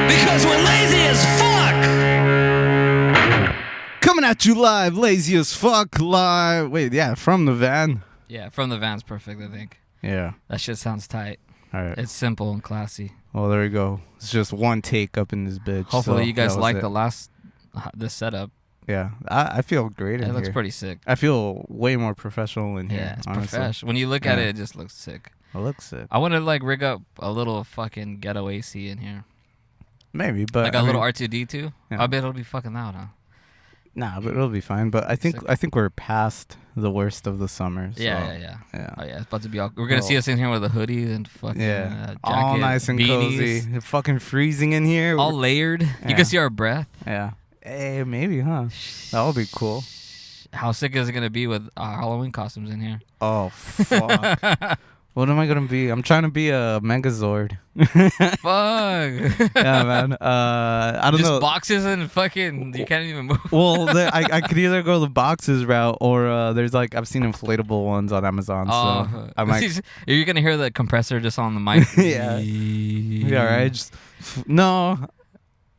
Because we're lazy as fuck! Coming at you live, lazy as fuck, live. Wait, yeah, from the van. Yeah, from the van's perfect, I think. Yeah. That shit sounds tight. All right. It's simple and classy. Well, there we go. It's just one take up in this bitch. Hopefully so you guys that was like it. this setup. Yeah, I feel great in It here. looks pretty sick. I feel way more professional in here. Yeah, it's honestly. professional. When you look at it, it just looks sick. It looks sick. I want to like rig up a little fucking ghetto AC in here. Maybe, but Like a little R2D2. Yeah. I bet it'll be fucking loud, huh? Nah, but it'll be fine. But I think we're past the worst of the summer. So, Yeah. yeah. Oh yeah, it's about to be all. We're gonna see us in here with the hoodies and fucking jacket, all nice and beanies, cozy. It's fucking freezing in here. all layered. You Yeah. can see our breath. Yeah. Hey, maybe, huh? That would be cool. How sick is it gonna be with our Halloween costumes in here? Oh fuck. What am I gonna be? I'm trying to be a Megazord. Fuck. Yeah, man. I don't Just know. boxes and fucking. You can't even move. Well, I could either go the boxes route or there's like I've seen inflatable ones on Amazon. So I might. You're gonna hear the compressor just on the mic. Yeah. Yeah, right. Just no.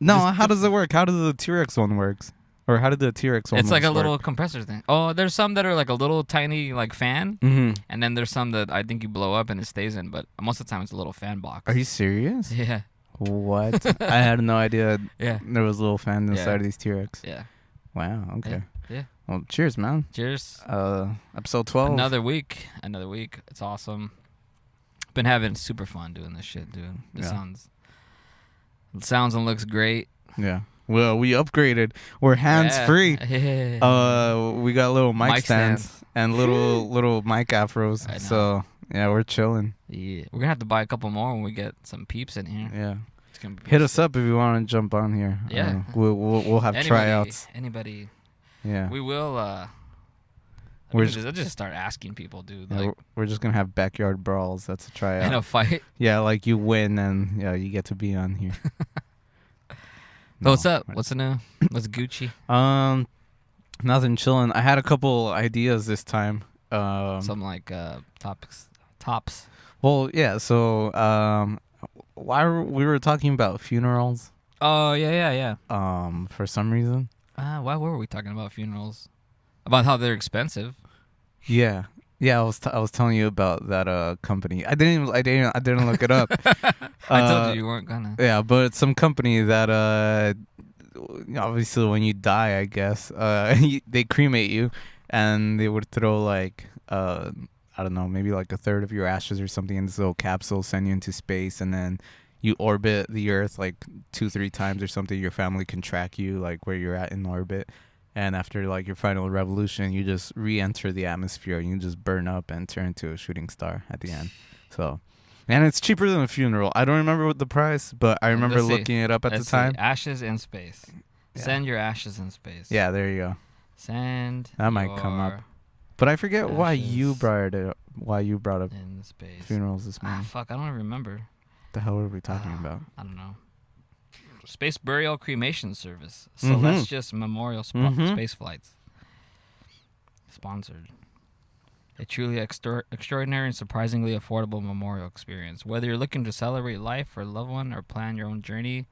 How does it work? How does the T-Rex one works? Or how did the T-Rex one? It's like a work? little compressor thing. Oh, there's some that are like a little tiny like fan, and then there's some that I think you blow up and it stays in. But most of the time it's a little fan box. Are you serious? Yeah. What? I had no idea. Yeah. There was a little fan inside Yeah. of these T-Rex. Yeah. Wow. Okay. Yeah. Well, cheers, man. Cheers. Episode 12. Another week. It's awesome. Been having super fun doing this shit, dude. It sounds and looks great. Yeah. Well, we upgraded. We're hands free. Yeah. We got little mic stands stands. and little mic afros. I know. So yeah, we're chilling. Yeah. We're gonna have to buy a couple more when we get some peeps in here. Yeah. It's gonna be Hit us up if you want to jump on here. Yeah. We'll have tryouts. Anybody. Yeah. We will. We're I'll just start asking people, dude. Yeah, Like, we're just gonna have backyard brawls. That's a tryout. in a fight. Yeah, like you win and yeah, you get to be on here. So what's up? What's new? What's Gucci? Nothing, chilling. I had a couple ideas this time. Some like tops. Well, yeah. So we were talking about funerals. Oh yeah. For some reason. Why were we talking about funerals? About how they're expensive. Yeah. I was telling you about that company. I didn't look it up. I told you weren't gonna. Yeah, but it's some company that obviously when you die, I guess they cremate you, and they would throw like I don't know, maybe like a third of your ashes or something in this little capsule, send you into space, and then you orbit the Earth like 2-3 times or something. Your family can track you like where you're at in orbit. And after like your final revolution, you just re-enter the atmosphere and you just burn up and turn into a shooting star at the end. So, and it's cheaper than a funeral. I don't remember what the price, but I remember looking it up at the time. Ashes in space. Yeah. Send your ashes in space. Yeah, there you go. Send. That might come up. But I forget why you brought it up. Why you brought up in space. funerals this morning? Fuck, I don't even remember. What the hell were we talking about? I don't know. Space burial cremation service. Celestius Memorial space flights. Sponsored. A truly extraordinary and surprisingly affordable memorial experience. Whether you're looking to celebrate life for a loved one or plan your own journey,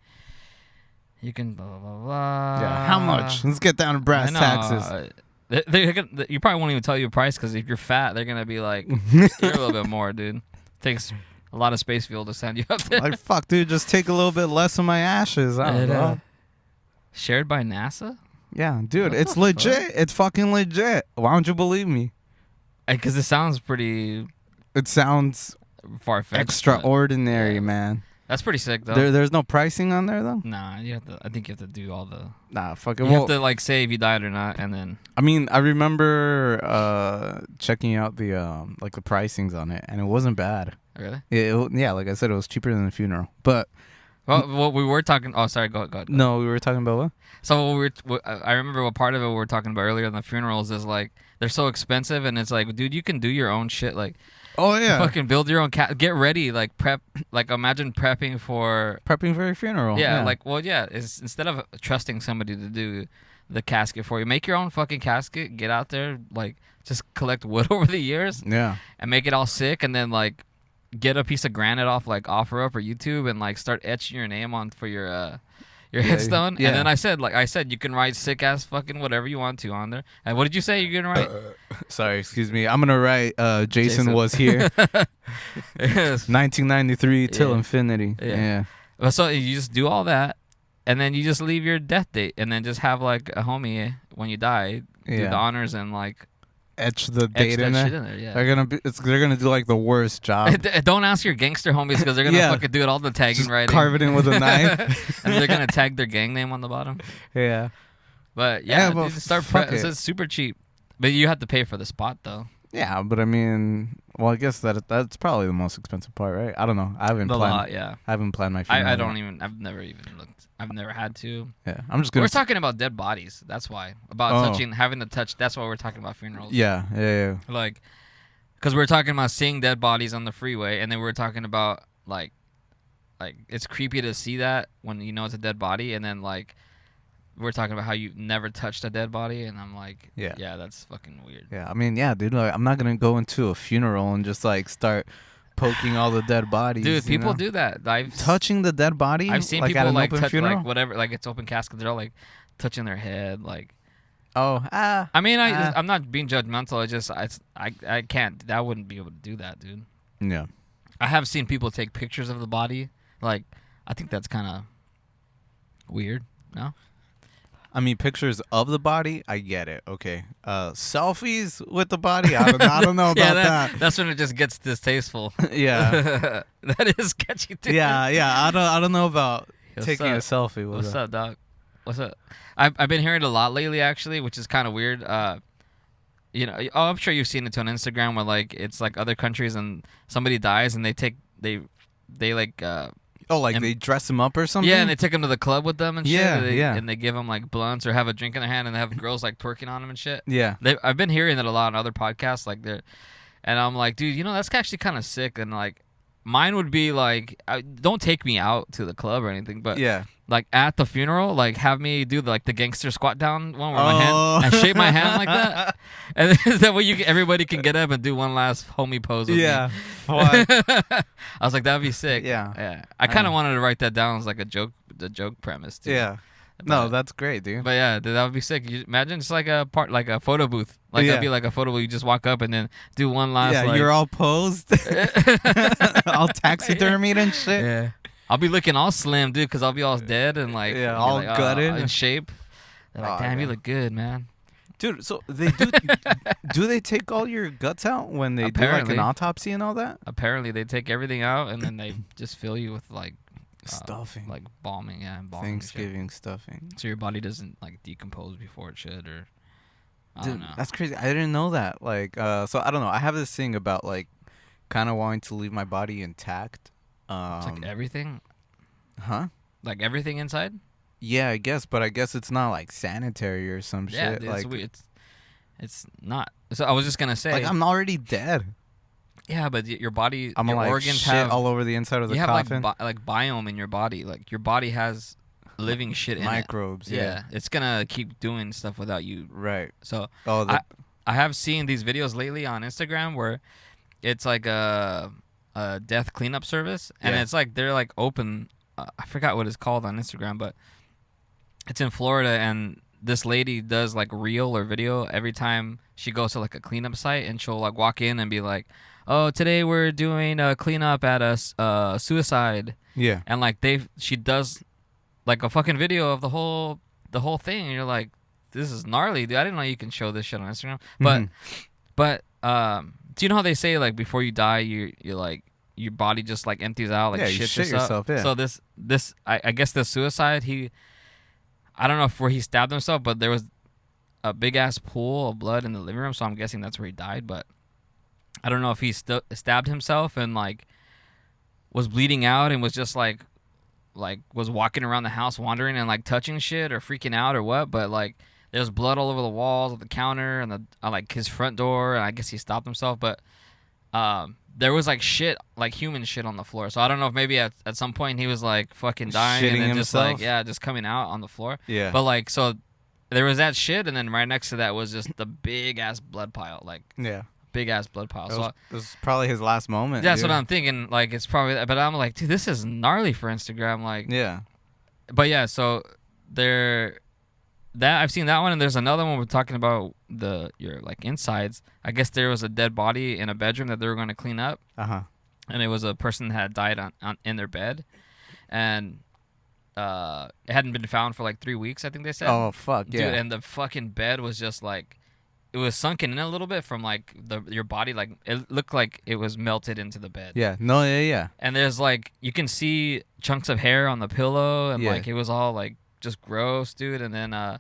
you can blah, blah, blah. Yeah, how much? Let's get down to brass taxes. You probably won't even tell you a price because if you're fat, they're going to be like, you're a little bit more, dude. Takes a lot of space fuel to send you up there. Like, fuck, dude, just take a little bit less of my ashes. I don't know. Shared by NASA? Yeah, dude, What it's the legit. fuck? It's fucking legit. Why don't you believe me? Because it sounds pretty It sounds far-fetched. extraordinary, man. That's pretty sick, though. There's no pricing on there, though? Nah, I think you have to do all the... Nah, fuck it. You have to, like, say if you died or not, and then... I mean, I remember checking out the the pricings on it, and it wasn't bad. Really? Yeah, like I said, it was cheaper than the funeral. But... Well, we were talking... Oh, sorry, go ahead. No, we were talking about what? So I remember what part of it we were talking about earlier in the funerals is, like, they're so expensive, and it's like, dude, you can do your own shit, like... Oh, yeah. Fucking build your own get ready, like prep, like imagine prepping for your funeral. Yeah, like, well, yeah, it's instead of trusting somebody to do the casket for you, make your own fucking casket, get out there, like, just collect wood over the years. Yeah. And make it all sick, and then, like, get a piece of granite off like OfferUp or YouTube and like start etching your name on for your headstone. Yeah. And then I said you can write sick ass fucking whatever you want to on there. And what did you say you're gonna write? Sorry, excuse me. I'm gonna write Jason was here. Yes. 1993 till Yeah. infinity. Yeah. Yeah. So you just do all that, and then you just leave your death date, and then just have like a homie when you die do Yeah. the honors and like Etch the etch date that in there. shit in there. Yeah. They're gonna do like the worst job. Don't ask your gangster homies because they're gonna Yeah. fucking do it all the tagging Just right. carve it in with a knife. And they're gonna tag their gang name on the bottom. Yeah. But yeah, but dude, start fuck pre- it. it's super cheap. But you have to pay for the spot though. Yeah, but I mean, well, I guess that's probably the most expensive part, right? I don't know. I haven't The planned. lot, yeah. I haven't planned my funeral. I don't even. I've never even looked. I've never had to. Yeah, I'm just gonna. We're talking about dead bodies. That's why. About Oh. having to touch. That's why we're talking about funerals. Yeah. Like, because we're talking about seeing dead bodies on the freeway, and then we're talking about like it's creepy to see that when you know it's a dead body, and then like we're talking about how you never touched a dead body, and I'm like, Yeah. that's fucking weird. Yeah, I mean, yeah, dude. Like, I'm not gonna go into a funeral and just like start poking all the dead bodies. Dude, you people know? do that. touching the dead body. I've seen like, people at an like open touch funeral. like whatever, like it's open casket. They're all like touching their head, like. Oh, I mean, I'm not being judgmental. I can't. I wouldn't be able to do that, dude. Yeah. I have seen people take pictures of the body. Like, I think that's kind of weird. No. I mean, pictures of the body, I get it. Okay. Selfies with the body, I don't know about that. That's when it just gets distasteful. Yeah. That is sketchy too. Yeah. I don't know about What's taking up? a selfie with What's it. up, dog? What's up? I've been hearing it a lot lately, actually, which is kind of weird. You know, I'm sure you've seen it on Instagram where like it's like other countries and somebody dies and they like. Oh, like and- they dress him up or something? Yeah, and they take him to the club with them and shit. Yeah, and yeah. they give him like blunts or have a drink in their hand and they have girls like twerking on them and shit. Yeah. I've been hearing that a lot on other podcasts, like and I'm like, dude, you know, that's actually kind of sick. And like, mine would be like, don't take me out to the club or anything, but Yeah. like at the funeral, like have me do the gangster squat down one where Oh. I shake my hand like that, and then that way everybody can get up and do one last homie pose with Yeah. me. Fuck. I was like, that'd be sick. Yeah. I kind of know. wanted to write that down as like the joke premise too. Yeah. No, that's great, dude. But yeah, that would be sick. You imagine it's like a photo booth. Like Yeah. that'd be like a photo booth. You just walk up and then do one last. Yeah, like, you're all posed, all taxidermied and shit. Yeah. I'll be looking all slim, dude, because I'll be all dead and like Yeah, be all like, gutted. in shape. They're like, Oh, damn, you yeah. look good, man. Dude, so they do they take all your guts out when they do like Apparently. an autopsy and all that? Apparently, they take everything out and then they just fill you with like Stuffing. like bombing, and bombing. and shit. Thanksgiving stuffing. So your body doesn't like decompose before it should, or I don't Dude, know. that's crazy. I didn't know that. Like, so I don't know. I have this thing about like kind of wanting to leave my body intact. It's like everything, Huh? like everything inside. Yeah, I guess, but I guess it's not like sanitary or some Yeah, shit. dude, Like, it's weird. It's not. So I was just gonna say. like I'm already dead. Yeah, but your body, I'm your gonna like organs shit have all over the inside of the you have coffin. like biome in your body. Like your body has living shit in Microbes. it. Yeah. It's gonna keep doing stuff without you. Right. So Oh, I have seen these videos lately on Instagram where it's like a death cleanup service, and Yeah. it's like they're like open. I forgot what it's called on Instagram, but it's in Florida, and this lady does like reel or video every time she goes to like a cleanup site, and she'll like walk in and be like, "Oh, today we're doing a cleanup at a suicide," yeah. and like she does like a fucking video of the whole thing, and you're like, this is gnarly, dude. I didn't know you can show this shit on Instagram. But do you know how they say like before you die, you're like your body just like empties out, like Yeah, you shits shit yourself. yourself, yeah. So this I guess the suicide, I don't know if where he stabbed himself, but there was a big ass pool of blood in the living room, so I'm guessing that's where he died. But I don't know if he stabbed himself and like was bleeding out and was just like was walking around the house wandering and like touching shit or freaking out or what. But like there's blood all over the walls of the counter and the like his front door, and I guess he stopped himself. But there was like shit, like human shit on the floor. So I don't know if maybe at some point he was like fucking dying Shitting and then just himself? like just coming out on the floor. Yeah. But like so there was that shit, and then right next to that was just the big ass blood pile, like Yeah. big ass blood pile. So It was probably his last moment. that's dude. what I'm thinking. Like it's probably, but I'm like, dude, this is gnarly for Instagram. Like, Yeah. but yeah, so that I've seen that one, and there's another one we're talking about your like insides. I guess there was a dead body in a bedroom that they were going to clean up, and it was a person that had died on in their bed, and it hadn't been found for like 3 weeks, I think they said. Oh fuck, dude! yeah. And the fucking bed was just like, it was sunken in a little bit from like your body, like it looked like it was melted into the bed. Yeah. No. Yeah. And there's like, you can see chunks of hair on the pillow, and like it was all like just gross, dude. And then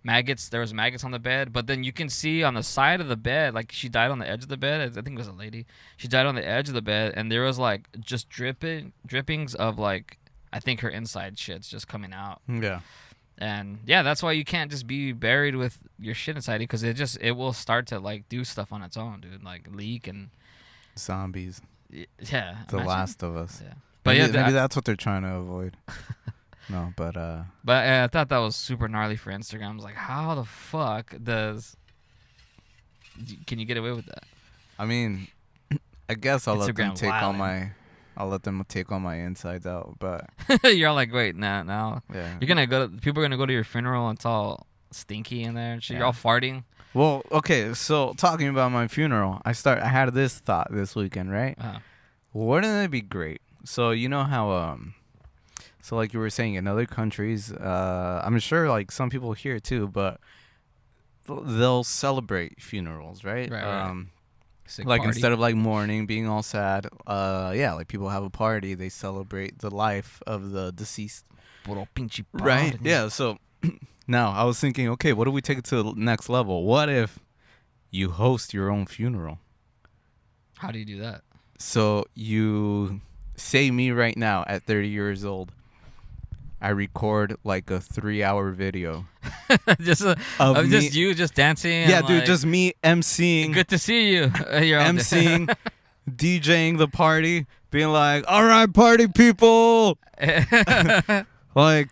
maggots, there was maggots on the bed, but then you can see on the side of the bed, like she died on the edge of the bed. I think it was a lady. She died on the edge of the bed, and there was like just drippings of like, I think her inside shit's just coming out. Yeah. And yeah, that's why you can't just be buried with your shit inside you, because it will start to like do stuff on its own, dude, like leak and Zombies. yeah. The Last of Us. Yeah. But maybe that's what they're trying to avoid. No, but I thought that was super gnarly for Instagram. I was like, how the fuck can you get away with that? I mean, I guess I'll let them Instagram take wilding. I'll let them take all my insides out, but You're all like, wait, now yeah. you're gonna people are gonna go to your funeral and it's all stinky in there and shit. Yeah. You're all farting. Well, okay, so talking about my funeral, I had this thought this weekend, right? Wouldn't it be great? So you know how so like you were saying, in other countries, I'm sure like some people here too, but they'll celebrate funerals, right? Right. Like instead of like mourning, being all sad, like people have a party, they celebrate the life of the deceased. Right? Yeah, so now I was thinking, okay, what if we take it to the next level? What if you host your own funeral? How do you do that? So you say me right now at 30 years old, I record like a 3-hour video. just you just dancing. Yeah, and, dude, like, just me emceeing. Good to see you. You're all emceeing, DJing the party, being like, all right, party people. Like,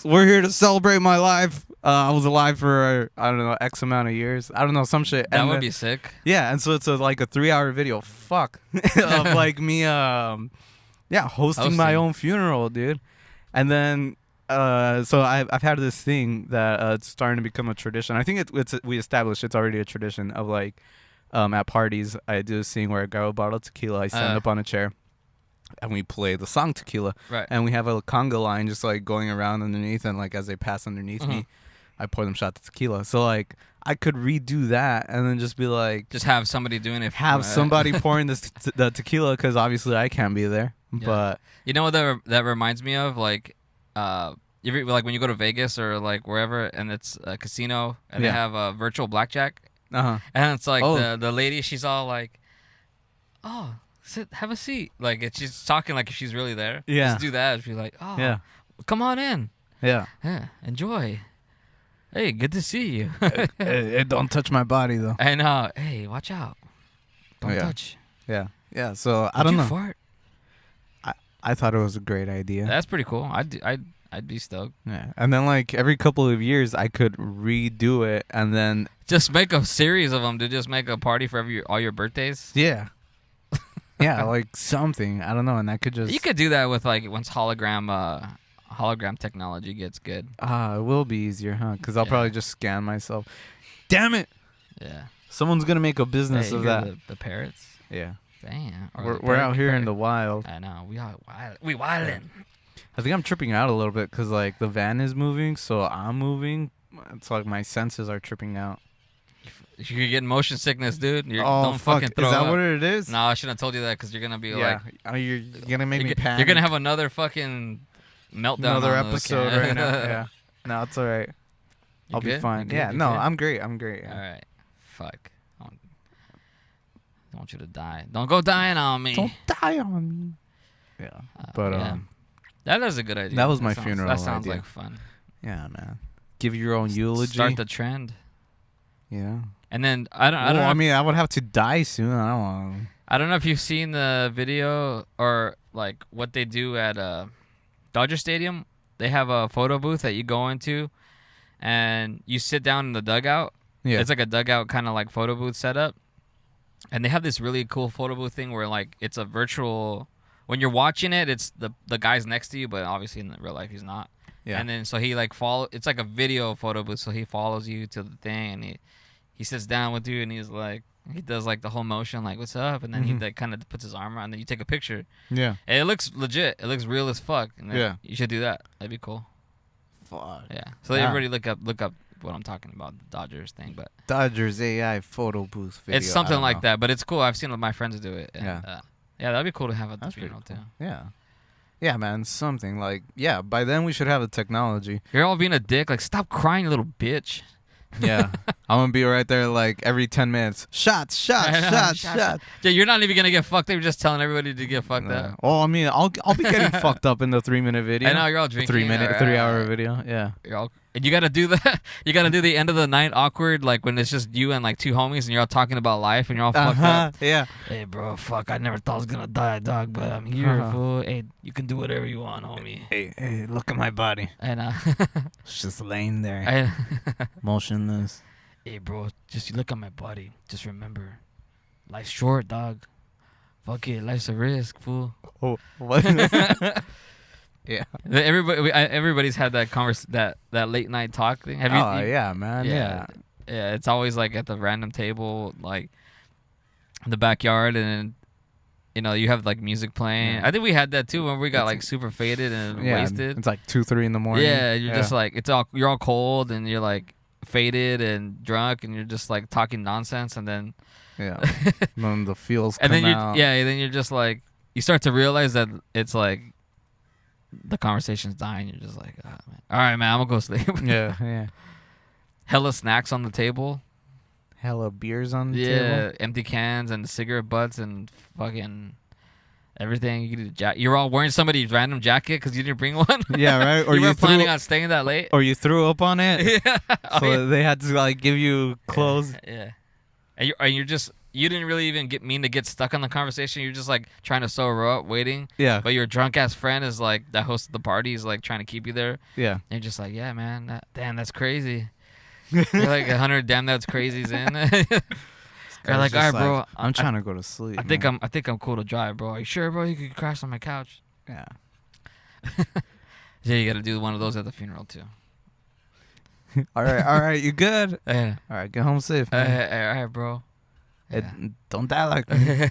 we're here to celebrate my life. I was alive for, I don't know, X amount of years. I don't know, some shit. That would be sick. Yeah, and so it's like a 3-hour video. Fuck. Of like me, hosting my own funeral, dude. And then, so I've had this thing that it's starting to become a tradition. I think we established it's already a tradition of like, at parties, I do this thing where I grab a bottle of tequila, I stand up on a chair, and we play the song Tequila. Right. And we have a conga line just like going around underneath, and like as they pass underneath me, I pour them shots of tequila. So like I could redo that and then just be like, just have somebody doing it. Have somebody pouring the tequila, because obviously I can't be there. Yeah. But you know what that reminds me of? Like, like when you go to Vegas or like wherever, and it's a casino and they have a virtual blackjack. And it's like the lady, she's all like, oh, have a seat. Like she's talking like if she's really there. Yeah. Just do that. She's like, oh, come on in. Yeah. Yeah. Enjoy. Hey, good to see you. Don't touch my body though. I know. Hey, watch out. Don't touch. Yeah. Yeah. So I don't know. Fart? I thought it was a great idea. That's pretty cool. I'd be stoked. Yeah. And then like every couple of years I could redo it, and then just make a series of them to just make a party for all your birthdays. Yeah. Yeah, like something. I don't know, and I could just. You could do that with like once hologram technology gets good. It will be easier, huh? Because I'll probably just scan myself. Damn it! Yeah. Someone's gonna make a business of that. The parrots. Yeah. Damn. We're out here in the wild. I know. We are wild. We wildin'. I think I'm tripping out a little bit because like the van is moving, so I'm moving. It's like my senses are tripping out. You could get motion sickness, dude. Don't fuck. Fucking throw is that up. What it is? No, I shouldn't have told you that because you're gonna be like, you're gonna make me panic. You're gonna have another fucking meltdown. Another episode right now. Yeah. No, it's all right. I'll be fine. Yeah. No, I'm great. Yeah. All right. Fuck. I want you to die. Don't go dying on me. Don't die on me. Yeah. But that is a good idea. That was my funeral. That sounds idea. like fun. Yeah, man. Give your own eulogy. Start the trend. Yeah. And then I don't know. I mean, I would have to die soon. I don't know if you've seen the video or like what they do at Dodger Stadium. They have a photo booth that you go into, and you sit down in the dugout. Yeah. It's like a dugout kind of like photo booth setup. And they have this really cool photo booth thing where like it's a virtual. When you're watching it, it's the guy's next to you, but obviously in real life he's not. Yeah. And then so he like follow. It's like a video photo booth, so he follows you to the thing, and he sits down with you, and he's like he does like the whole motion, like what's up, and then he like kind of puts his arm around, and then you take a picture. Yeah. And it looks legit. It looks real as fuck. And Yeah. You should do that. That'd be cool. Fuck. Yeah. So everybody look up what I'm talking about, the Dodgers thing, but Dodgers AI photo booth video. it's something like that, but it's cool. I've seen my friends do it. And, Yeah. yeah, that'd be cool to have at the That's pretty funeral cool. too. Yeah. Yeah, man, something like by then we should have the technology. You're all being a dick. Like, stop crying, you little bitch. Yeah. I'm gonna be right there like every 10 minutes. Shots. Yeah, you're not even gonna get fucked up. You're just telling everybody to get fucked up. Well, I mean, I'll be getting fucked up in the 3-minute video. I know you're all drinking. 3-hour video. Yeah. You're all. And you gotta do that. You gotta do the end of the night awkward, like when it's just you and like two homies, and you're all talking about life, and you're all fucked up. Yeah. Hey, bro, fuck! I never thought I was gonna die, dog, but I'm here, fool. Hey, you can do whatever you want, homie. Hey, look at my body. And It's just laying there, motionless. Hey, bro, just you look at my body. Just remember, life's short, dog. Fuck it, life's a risk, fool. Oh, what? Yeah. Everybody's had that that late night talk thing. Have you? Yeah, man. Yeah. Yeah, it's always like at the random table, like in the backyard, and you have like music playing. Yeah. I think we had that too when we got like super faded and wasted. It's like 2-3 in the morning. Yeah, you're just like you're all cold and you're like faded and drunk and you're just like talking nonsense, and then and then the feels and come then out. then you're just like you start to realize that it's like the conversation's dying. You're just like, oh, man. All right, man, I'm gonna go sleep. Yeah. Hella snacks on the table. Hella beers on the table. Yeah, empty cans and cigarette butts and fucking everything. You're all wearing somebody's random jacket because you didn't bring one. Yeah, right. Or you were planning on staying that late. Or you threw up on it. Yeah. So they had to like give you clothes. Yeah. And you're just you didn't really even mean to get stuck on the conversation. You're just like trying to sober up, waiting. Yeah. But your drunk ass friend is like the host of the party is like trying to keep you there. Yeah. And you're just like, yeah, man, damn, that's crazy. You're like 100 damn that's crazy's in. You're like, all right, bro. I'm trying to go to sleep. I think I'm cool to drive, bro. Are you sure, bro? You could crash on my couch. Yeah. Yeah, you got to do one of those at the funeral too. All right, you good? Yeah. All right, get home safe. Man. All right, bro. Hey, Yeah. don't die like me.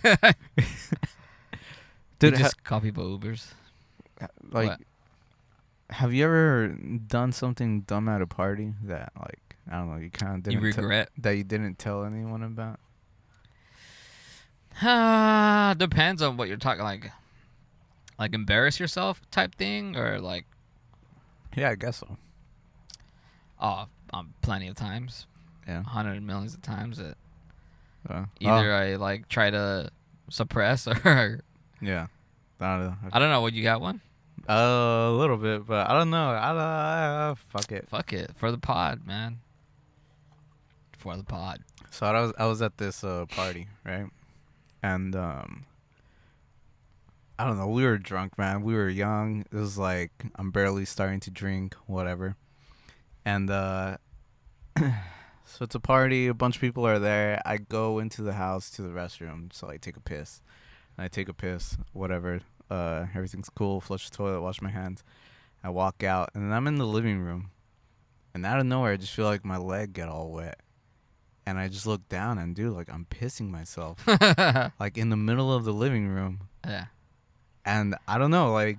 Dude, just call people Ubers. Like, What? have you ever done something dumb at a party that, like, I don't know, you kind of didn't You regret? that you didn't tell anyone about? Depends on what you're talking like embarrass yourself type thing or like Yeah, I guess so. Plenty of times. Yeah. 100 millions of times that Oh. either I like try to suppress or Yeah. I don't know. I don't know. Would you got one? A little bit, but I don't know. Fuck it. Fuck it for the pod, man. For the pod. So I was at this party, right? And I don't know. We were drunk, man. We were young. It was like I'm barely starting to drink, whatever. And so it's a party. A bunch of people are there. I go into the house to the restroom, so I take a piss. And I take a piss, whatever. Everything's cool. Flush the toilet, wash my hands. I walk out, and then I'm in the living room. And out of nowhere, I just feel like my leg get all wet. And I just look down, and dude, like I'm pissing myself, like in the middle of the living room. Yeah. And I don't know, like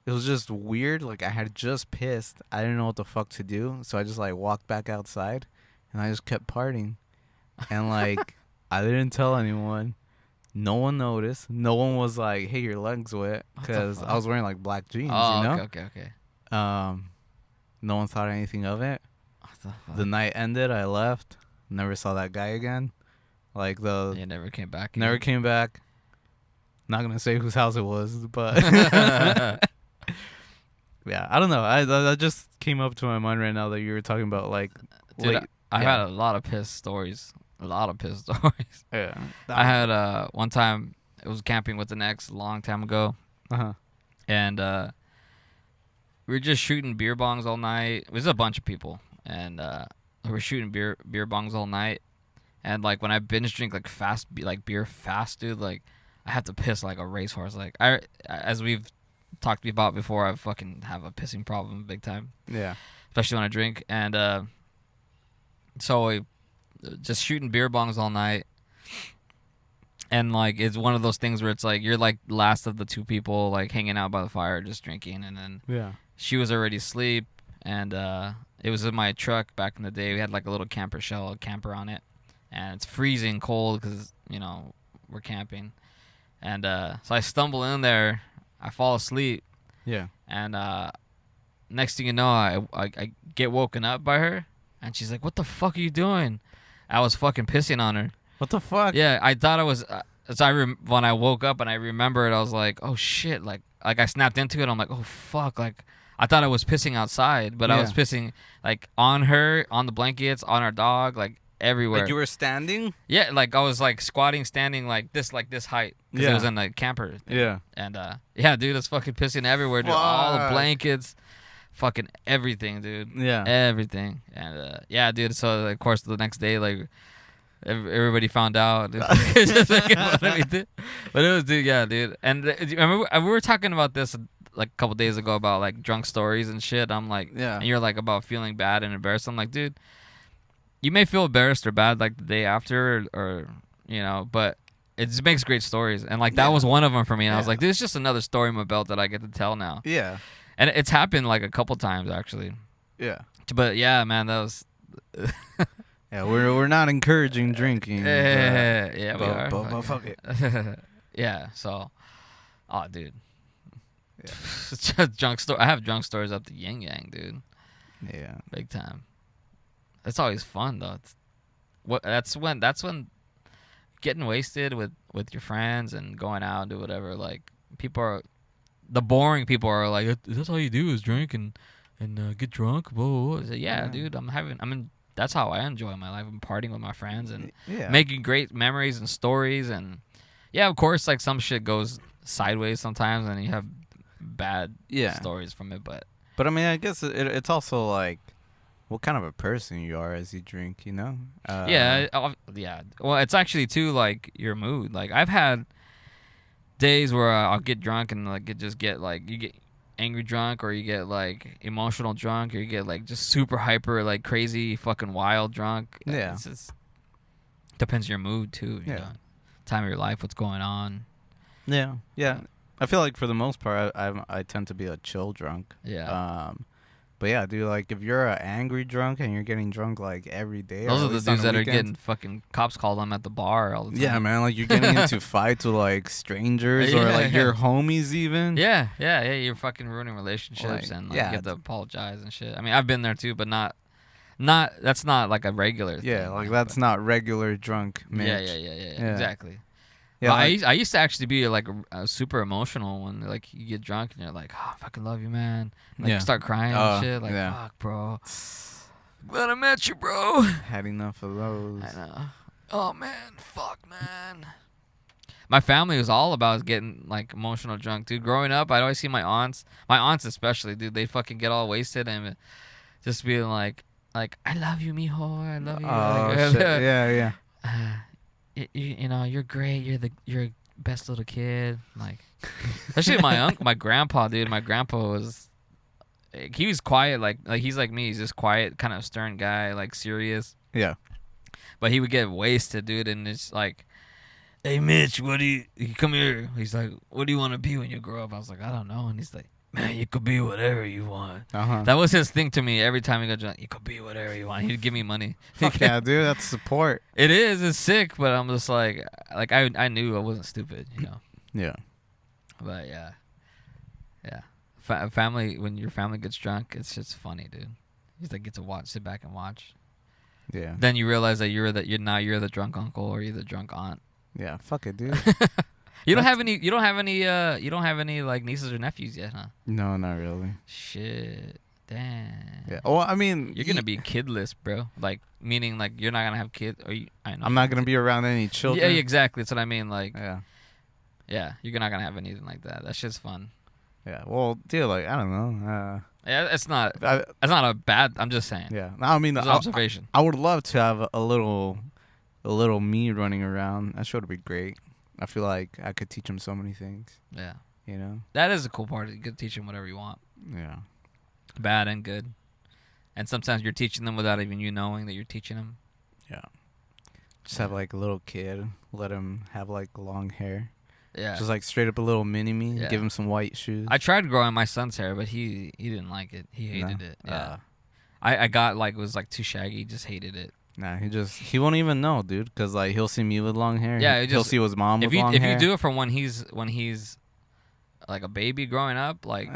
it was just weird. Like I had just pissed. I didn't know what the fuck to do, so I just like walked back outside, and I just kept partying. And like I didn't tell anyone. No one noticed. No one was like, "Hey, your leg's wet," because I was wearing like black jeans. Oh, you know? okay. No one thought anything of it. What the fuck? The night ended. I left. Never saw that guy again. Like You never came back. never came back. Not gonna say whose house it was, but yeah, I don't know. That just came up to my mind right now that you were talking about like. Dude, I yeah. had a lot of piss stories. A lot of piss stories. Yeah. I had one time it was camping with an ex a long time ago, and we were just shooting beer bongs all night. It was a bunch of people, and we were shooting beer bongs all night. And like when I binge drink like beer fast, dude, like I have to piss like a racehorse. Like as we've talked about before, I fucking have a pissing problem big time. Yeah. Especially when I drink. And so we just shooting beer bongs all night. And like it's one of those things where it's like you're like last of the two people like hanging out by the fire just drinking, and then she was already asleep, and it was in my truck back in the day. We had like a little camper on it, and it's freezing cold because we're camping, and so I stumble in there, I fall asleep, and next thing you know, I get woken up by her, and she's like, "What the fuck are you doing?" I was fucking pissing on her. What the fuck? Yeah, I thought I was. When I woke up and I remembered, I was like, "Oh shit!" Like I snapped into it. I'm like, "Oh fuck!" Like I thought I was pissing outside, but I was pissing like on her, on the blankets, on our dog, like everywhere. Like you were standing? Yeah, like I was like squatting, standing like this height because it was in the camper. Yeah. And yeah, dude, it's fucking pissing everywhere, dude. All the blankets. Fucking everything, dude. Yeah. Everything. And yeah, dude. So of course the next day, like everybody found out. It's just like, but it was, dude. Yeah, dude. And remember we were talking about this like a couple days ago about like drunk stories and shit. I'm like, and you're like about feeling bad and embarrassed. I'm like, dude, you may feel embarrassed or bad like the day after, or but it just makes great stories. And like that was one of them for me. And I was like, this is just another story in my belt that I get to tell now. Yeah. And it's happened like a couple times actually. Yeah. But yeah, man, that was. Yeah, we're not encouraging drinking. Yeah, we are. But fuck it. Yeah. So, oh, dude. Yeah. It's just drunk story. I have drunk stories up the yin yang, dude. Yeah. Big time. It's always fun though. That's when getting wasted with your friends and going out and do whatever. Like the boring people are like, that's all you do is drink and get drunk. Whoa. I say, yeah, dude. That's how I enjoy my life. I'm partying with my friends and making great memories and stories. And yeah, of course, like some shit goes sideways sometimes, and you have bad stories from it. But I mean, I guess it's also like what kind of a person you are as you drink, yeah. Well, it's actually too like your mood. Like I've had days where I'll get drunk and like you get angry drunk, or you get like emotional drunk, or you get like just super hyper, like crazy fucking wild drunk. Yeah. It's just depends on your mood too, you know. Time of your life, what's going on. Yeah. I feel like for the most part I tend to be a chill drunk. Yeah. But yeah, dude, like if you're an angry drunk and you're getting drunk like every day, those are the dudes that are getting fucking cops call them at the bar all the time. Yeah, man, like you're getting into fights with like strangers or like your homies even. Yeah, you're fucking ruining relationships, and like, you have to apologize and shit. I mean, I've been there too, but not that's not like a regular thing. Yeah, like that's not regular drunk Mitch. Yeah, exactly. Yeah, like, I used to actually be like super emotional when like you get drunk and you're like, oh, I fucking love you, man. Like you start crying and shit. Like, fuck, bro. Glad I met you, bro. Had enough of those. I know. Oh man, fuck, man. My family was all about getting like emotional drunk, dude. Growing up, I'd always see my aunts especially, dude. They fucking get all wasted and just being like I love you, mijo. I love you. Oh shit. Yeah. You know, you're great. You're a best little kid. Like, especially my grandpa, dude. My grandpa he was quiet, like he's like me. He's just quiet, kind of stern guy, like serious. Yeah. But he would get wasted, dude, and it's like, hey Mitch, come here. He's like, what do you want to be when you grow up? I was like, I don't know. And he's like, man, you could be whatever you want. That was his thing to me every time he got drunk. You could be whatever you want. He'd give me money. Fuck yeah, dude. That's support. It is. It's sick, but I'm just like I knew I wasn't stupid, Yeah. But yeah. Family, when your family gets drunk, it's just funny, dude. You just get to sit back and watch. Yeah. Then you realize that you're the drunk uncle or you're the drunk aunt. Yeah. Fuck it, dude. You don't have any like nieces or nephews yet, huh? No, not really. Shit. Damn. Yeah. Well, I mean, you're gonna be kidless, bro. Like meaning like you're not gonna have kids, or I'm not gonna be around any children. Yeah, exactly. That's what I mean. Like, yeah, you're not gonna have anything like that. That shit's fun. Yeah. Well, dude, like I don't know. Yeah, it's not a bad. I'm just saying. Yeah. I mean, it's an observation. I would love to have a little a little me running around. That show would be great. I feel like I could teach him so many things. Yeah. You know? That is a cool part. You could teach them whatever you want. Yeah. Bad and good. And sometimes you're teaching them without even you knowing that you're teaching them. Yeah. Just have like a little kid. Let him have like long hair. Yeah. Just like straight up a little mini me. Yeah. Give him some white shoes. I tried growing my son's hair, but he didn't like it. He hated it. Yeah. I got like, it was like too shaggy. He just hated it. Nah, he won't even know, dude. Cause like he'll see me with long hair. Yeah, he'll see his mom with long hair. If you do it from when he's like a baby growing up, like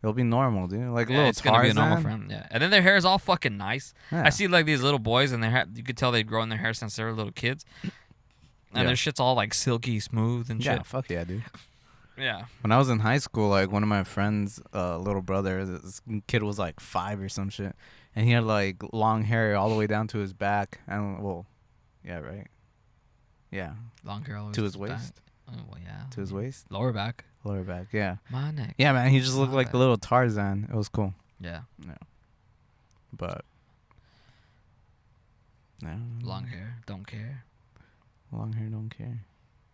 it'll be normal, dude. Like little it's Tarzan. gonna be a normal for him. Yeah, and then their hair is all fucking nice. Yeah. I see like these little boys and their hair, you could tell they've grown their hair since they were little kids, and their shit's all like silky smooth and shit. Yeah, fuck yeah, dude. Yeah. When I was in high school, like one of my friends' little brother, this kid was like 5 or some shit, and he had like long hair all the way down to his back, and Long hair all to his waist. Oh, well, yeah. To his waist, Lower back. lower back, yeah. My neck. Yeah, man, he just looked like back. a little Tarzan. It was cool. Yeah. But Long hair. Don't care. long hair don't care.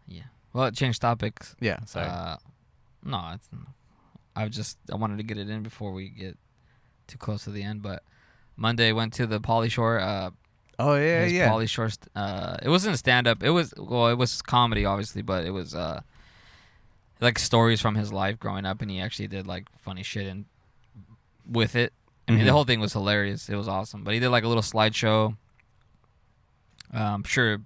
Yeah. Well, change topics. Yeah, sorry. No, it's. I wanted to get it in before we get too close to the end. But Monday went to the Pauly Shore. Oh yeah, yeah. Pauly Shore. It wasn't a stand up. It was comedy, obviously, but it was like stories from his life growing up, and he actually did like funny shit and with it. I mean, the whole thing was hilarious. It was awesome. But he did like a little slideshow. I'm sure.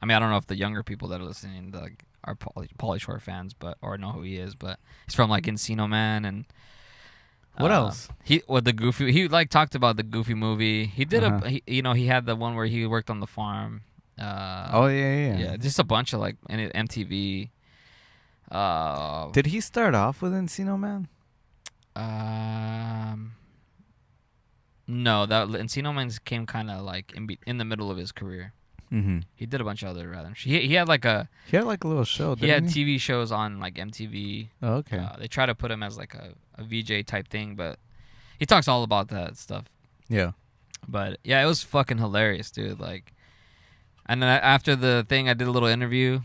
I mean, I don't know if the younger people that are listening like are Pauly Shore fans, or know who he is. But he's from like Encino Man and. What else? He like talked about the Goofy movie. He did he had the one where he worked on the farm. Yeah, just a bunch of like MTV. Did he start off with Encino Man? No, that Encino Man came kind of like in the middle of his career. Mm-hmm. He did a bunch of other rather. He had like a little show. He had TV shows on like MTV. Oh, okay. They try to put him as like a VJ type thing, but he talks all about that stuff. Yeah. But yeah, it was fucking hilarious, dude. Like, and then after the thing, I did a little interview,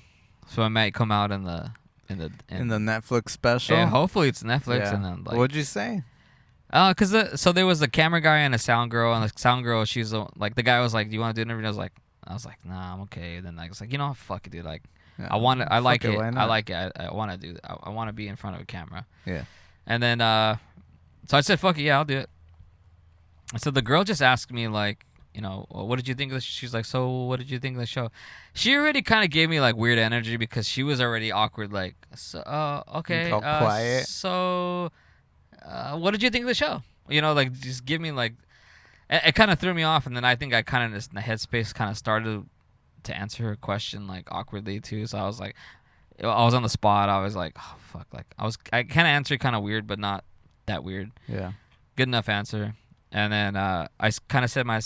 so I might come out in the Netflix special. Yeah, hopefully it's Netflix. Yeah. And then like, what'd you say? So there was a camera guy and a sound girl, and the sound girl, she's like, the guy was like, "Do you want to do an interview?" I was like, "Nah, I'm okay." And then I was like, fuck it, dude. Like, Yeah. I like it. I like it. I want to do that. I want to be in front of a camera. Yeah. And then, so I said, "Fuck it, yeah, I'll do it." So the girl just asked me like, what did you think of this? She's like, "So what did you think of the show?" She already kind of gave me like weird energy because she was already awkward. Like, so, okay, all quiet. So, what did you think of the show? Like just give me like. It kind of threw me off, and then I think I kind of just in the headspace kind of started to answer her question like awkwardly too. So I was like, I was on the spot. I was like, oh fuck, like I kind of answered kind of weird, but not that weird. Yeah. Good enough answer. And then I kind of said my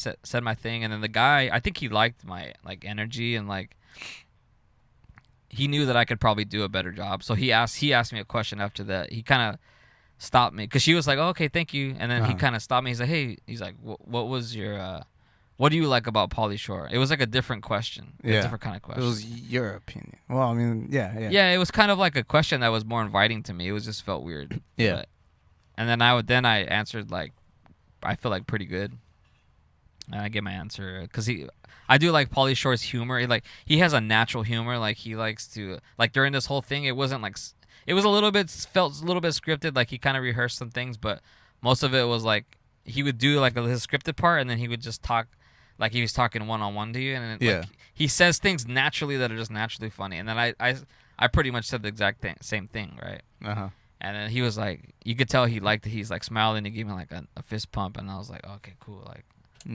thing, and then the guy, I think he liked my like energy and like he knew that I could probably do a better job. So he asked me a question after that. He kind of stopped me because she was like, oh, "Okay, thank you," and then he kind of stopped me. He's like, "Hey," he's like, "What was your what do you like about Pauly Shore?" It was like a different question, a different kind of question. It was your opinion. Well, I mean, yeah. Yeah, it was kind of like a question that was more inviting to me. It was just felt weird. Yeah. And then I answered like, I feel like pretty good, and I get my answer because I do like Pauly Shore's humor. He has a natural humor. Like he likes to like during this whole thing, it wasn't like. It was felt a little bit scripted, like he kind of rehearsed some things, but most of it was like he would do like his scripted part, and then he would just talk like he was talking one-on-one to you, and then, like, he says things naturally that are just naturally funny, and then I pretty much said the exact same thing, right? And then he was like, you could tell he liked it. He's like smiling, and he gave me like a fist pump, and I was like, okay, cool, like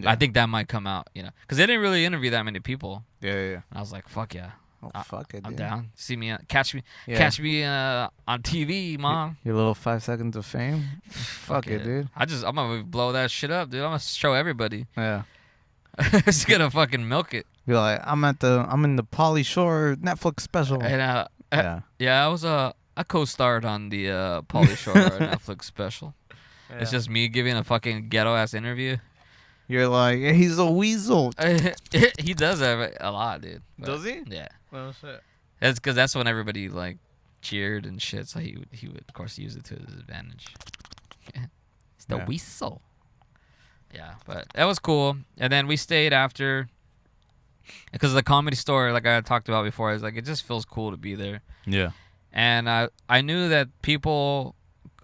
I think that might come out, because they didn't really interview that many people. Yeah. And I was like, fuck yeah. Oh, fuck it, I'm dude. down. See me, catch me on TV, mom. Your little 5 seconds of fame. Fuck it, dude. I'm gonna blow that shit up, dude. I'm gonna show everybody. Yeah. Just gonna fucking milk it. Be like, I'm in the Pauly Shore Netflix special. And I co-starred on the Pauly Shore Netflix special. Yeah. It's just me giving a fucking ghetto ass interview. You're like, hey, he's a weasel. He does have it a lot, dude. But, Does he? Yeah. Oh shit. That's because that's when everybody like cheered and shit. So he would of course use it to his advantage. It's the weasel. Yeah, but that was cool. And then we stayed after because the Comedy Store, like I talked about before, is like it just feels cool to be there. Yeah. And I knew that people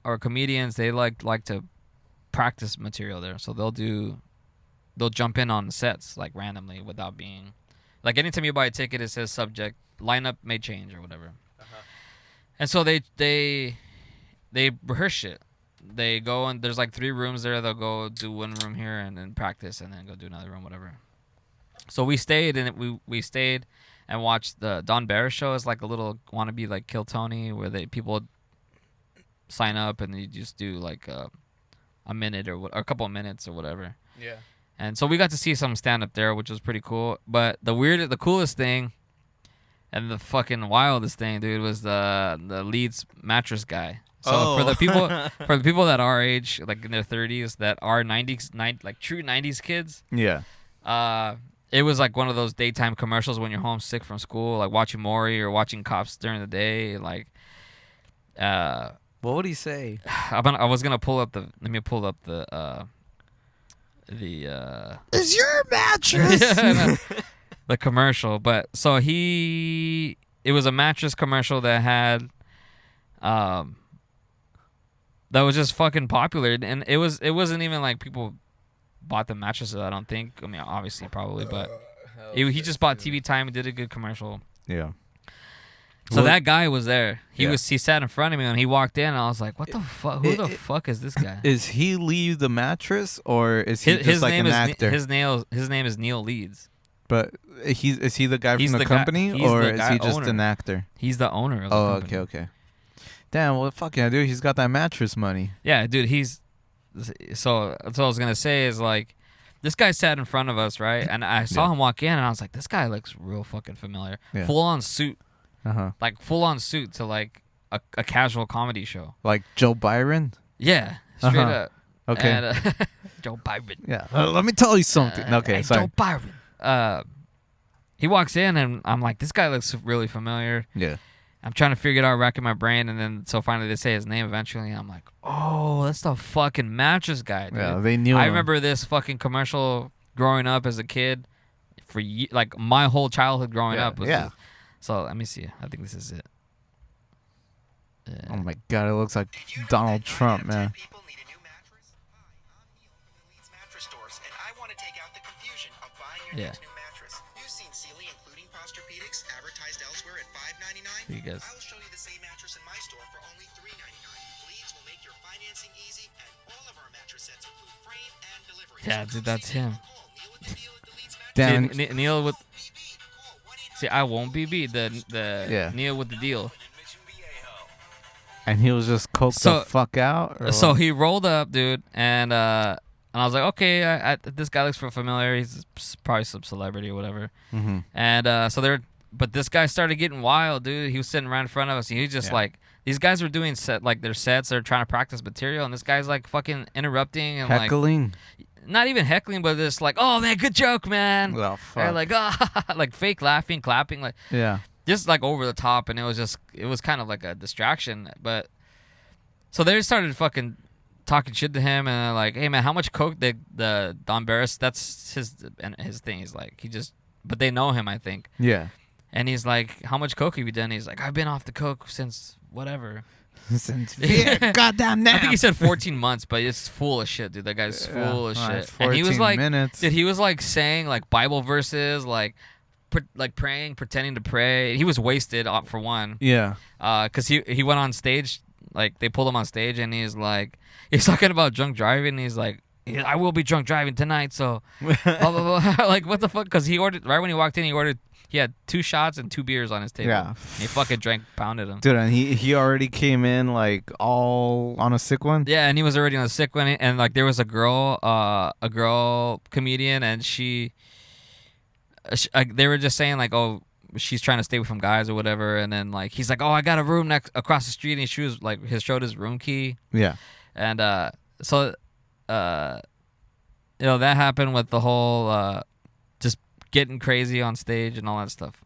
or comedians they like to practice material there, so they'll jump in on the sets like randomly without being like anytime you buy a ticket it says subject lineup may change or whatever. And so they rehearse shit. They go and there's like 3 rooms there. They'll go do one room here and then practice and then go do another room, whatever. So we stayed and we stayed and watched the Don Barris show. It's like a little wannabe like Kill Tony where people sign up and you just do like a minute or a couple of minutes or whatever. Yeah. And so we got to see some stand up there, which was pretty cool. But the coolest thing and the fucking wildest thing, dude, was the Leeds mattress guy. So for the people that are our age, like in their 30s, that are like true 90s kids. Yeah. It was like one of those daytime commercials when you're homesick from school, like watching Maury or watching Cops during the day. Like, what would he say? I was gonna pull up let me pull up the Is your mattress? the commercial. But so it was a mattress commercial that had that was just fucking popular, and it wasn't even like people bought the mattresses. I don't think. I mean, obviously, probably, but he just bought TV time and did a good commercial. Yeah. So that guy was there. He sat in front of me and he walked in, and I was like, "What the fuck? Who the fuck is this guy?" Is he Lee the mattress, or is he just like an actor? His name is Neil Leeds. But is he the guy He's from the company, or is he just owner. an actor? He's the owner of the company. Okay. Damn, well, fuck yeah, dude. He's got that mattress money. Yeah, dude. So that's what I was gonna say is like, this guy sat in front of us, right? And I saw him walk in, and I was like, this guy looks real fucking familiar. Yeah. Full on suit. Like full on suit to like a casual comedy show. Like Joe Byron? Yeah, straight up. Okay. And, Joe Byron. Yeah. Let me tell you something. Okay, sorry. Joe Byron. He walks in and I'm like, this guy looks really familiar. Yeah. I'm trying to figure it out, racking my brain, and then so finally they say his name eventually, and I'm like, oh, that's the fucking mattress guy, dude. Yeah, they knew I him. remember this fucking commercial growing up as a kid for like my whole childhood growing up. Yeah. So let me see. I think this is it. Oh my god, it looks like Donald Trump, man. Yeah. You guys. I will show you the same mattress in my store for only $3.99. Leeds will make your financing easy, and all of our mattress sets include frame and delivery. Yeah, dude, that's him. Damn. See, Neil with. See, I won't be beat. The Neil with the deal. And he was just coked the fuck out? So he rolled up, dude, and I was like, okay, this guy looks familiar. He's probably some celebrity or whatever. Mm-hmm. And but this guy started getting wild, dude. He was sitting right in front of us. And he was just like, these guys were doing their sets. They're trying to practice material, and this guy's like fucking interrupting and heckling. Like, not even heckling, but just like, oh man, good joke, man. Oh fuck. Or like, like fake laughing, clapping, like just like over the top, and it was kind of like a distraction. But so they started fucking talking shit to him, and like, hey man, how much coke the Don Barris? That's his thing. He's like, but they know him, I think. Yeah. And he's like, how much coke have you done? He's like, I've been off the coke since whatever. Since goddamn now. I think he said 14 months, but it's full of shit, dude. That guy's full of shit. And he was like, minutes. He was like saying like Bible verses, like praying, pretending to pray. He was wasted for one. Yeah. Cause he went on stage, like they pulled him on stage, and he's talking about drunk driving. And he's like, I will be drunk driving tonight. So, blah, blah, blah. Like what the fuck? Cause he ordered right when he walked in. He had 2 shots and 2 beers on his table. Yeah. He fucking pounded them. Dude, and he already came in like all on a sick one? Yeah, and he was already on a sick one. And like there was a girl comedian, and they were just saying like, oh, she's trying to stay with some guys or whatever. And then like he's like, oh, I got a room across the street. And he showed his room key. Yeah. And that happened with the whole just getting crazy on stage and all that stuff.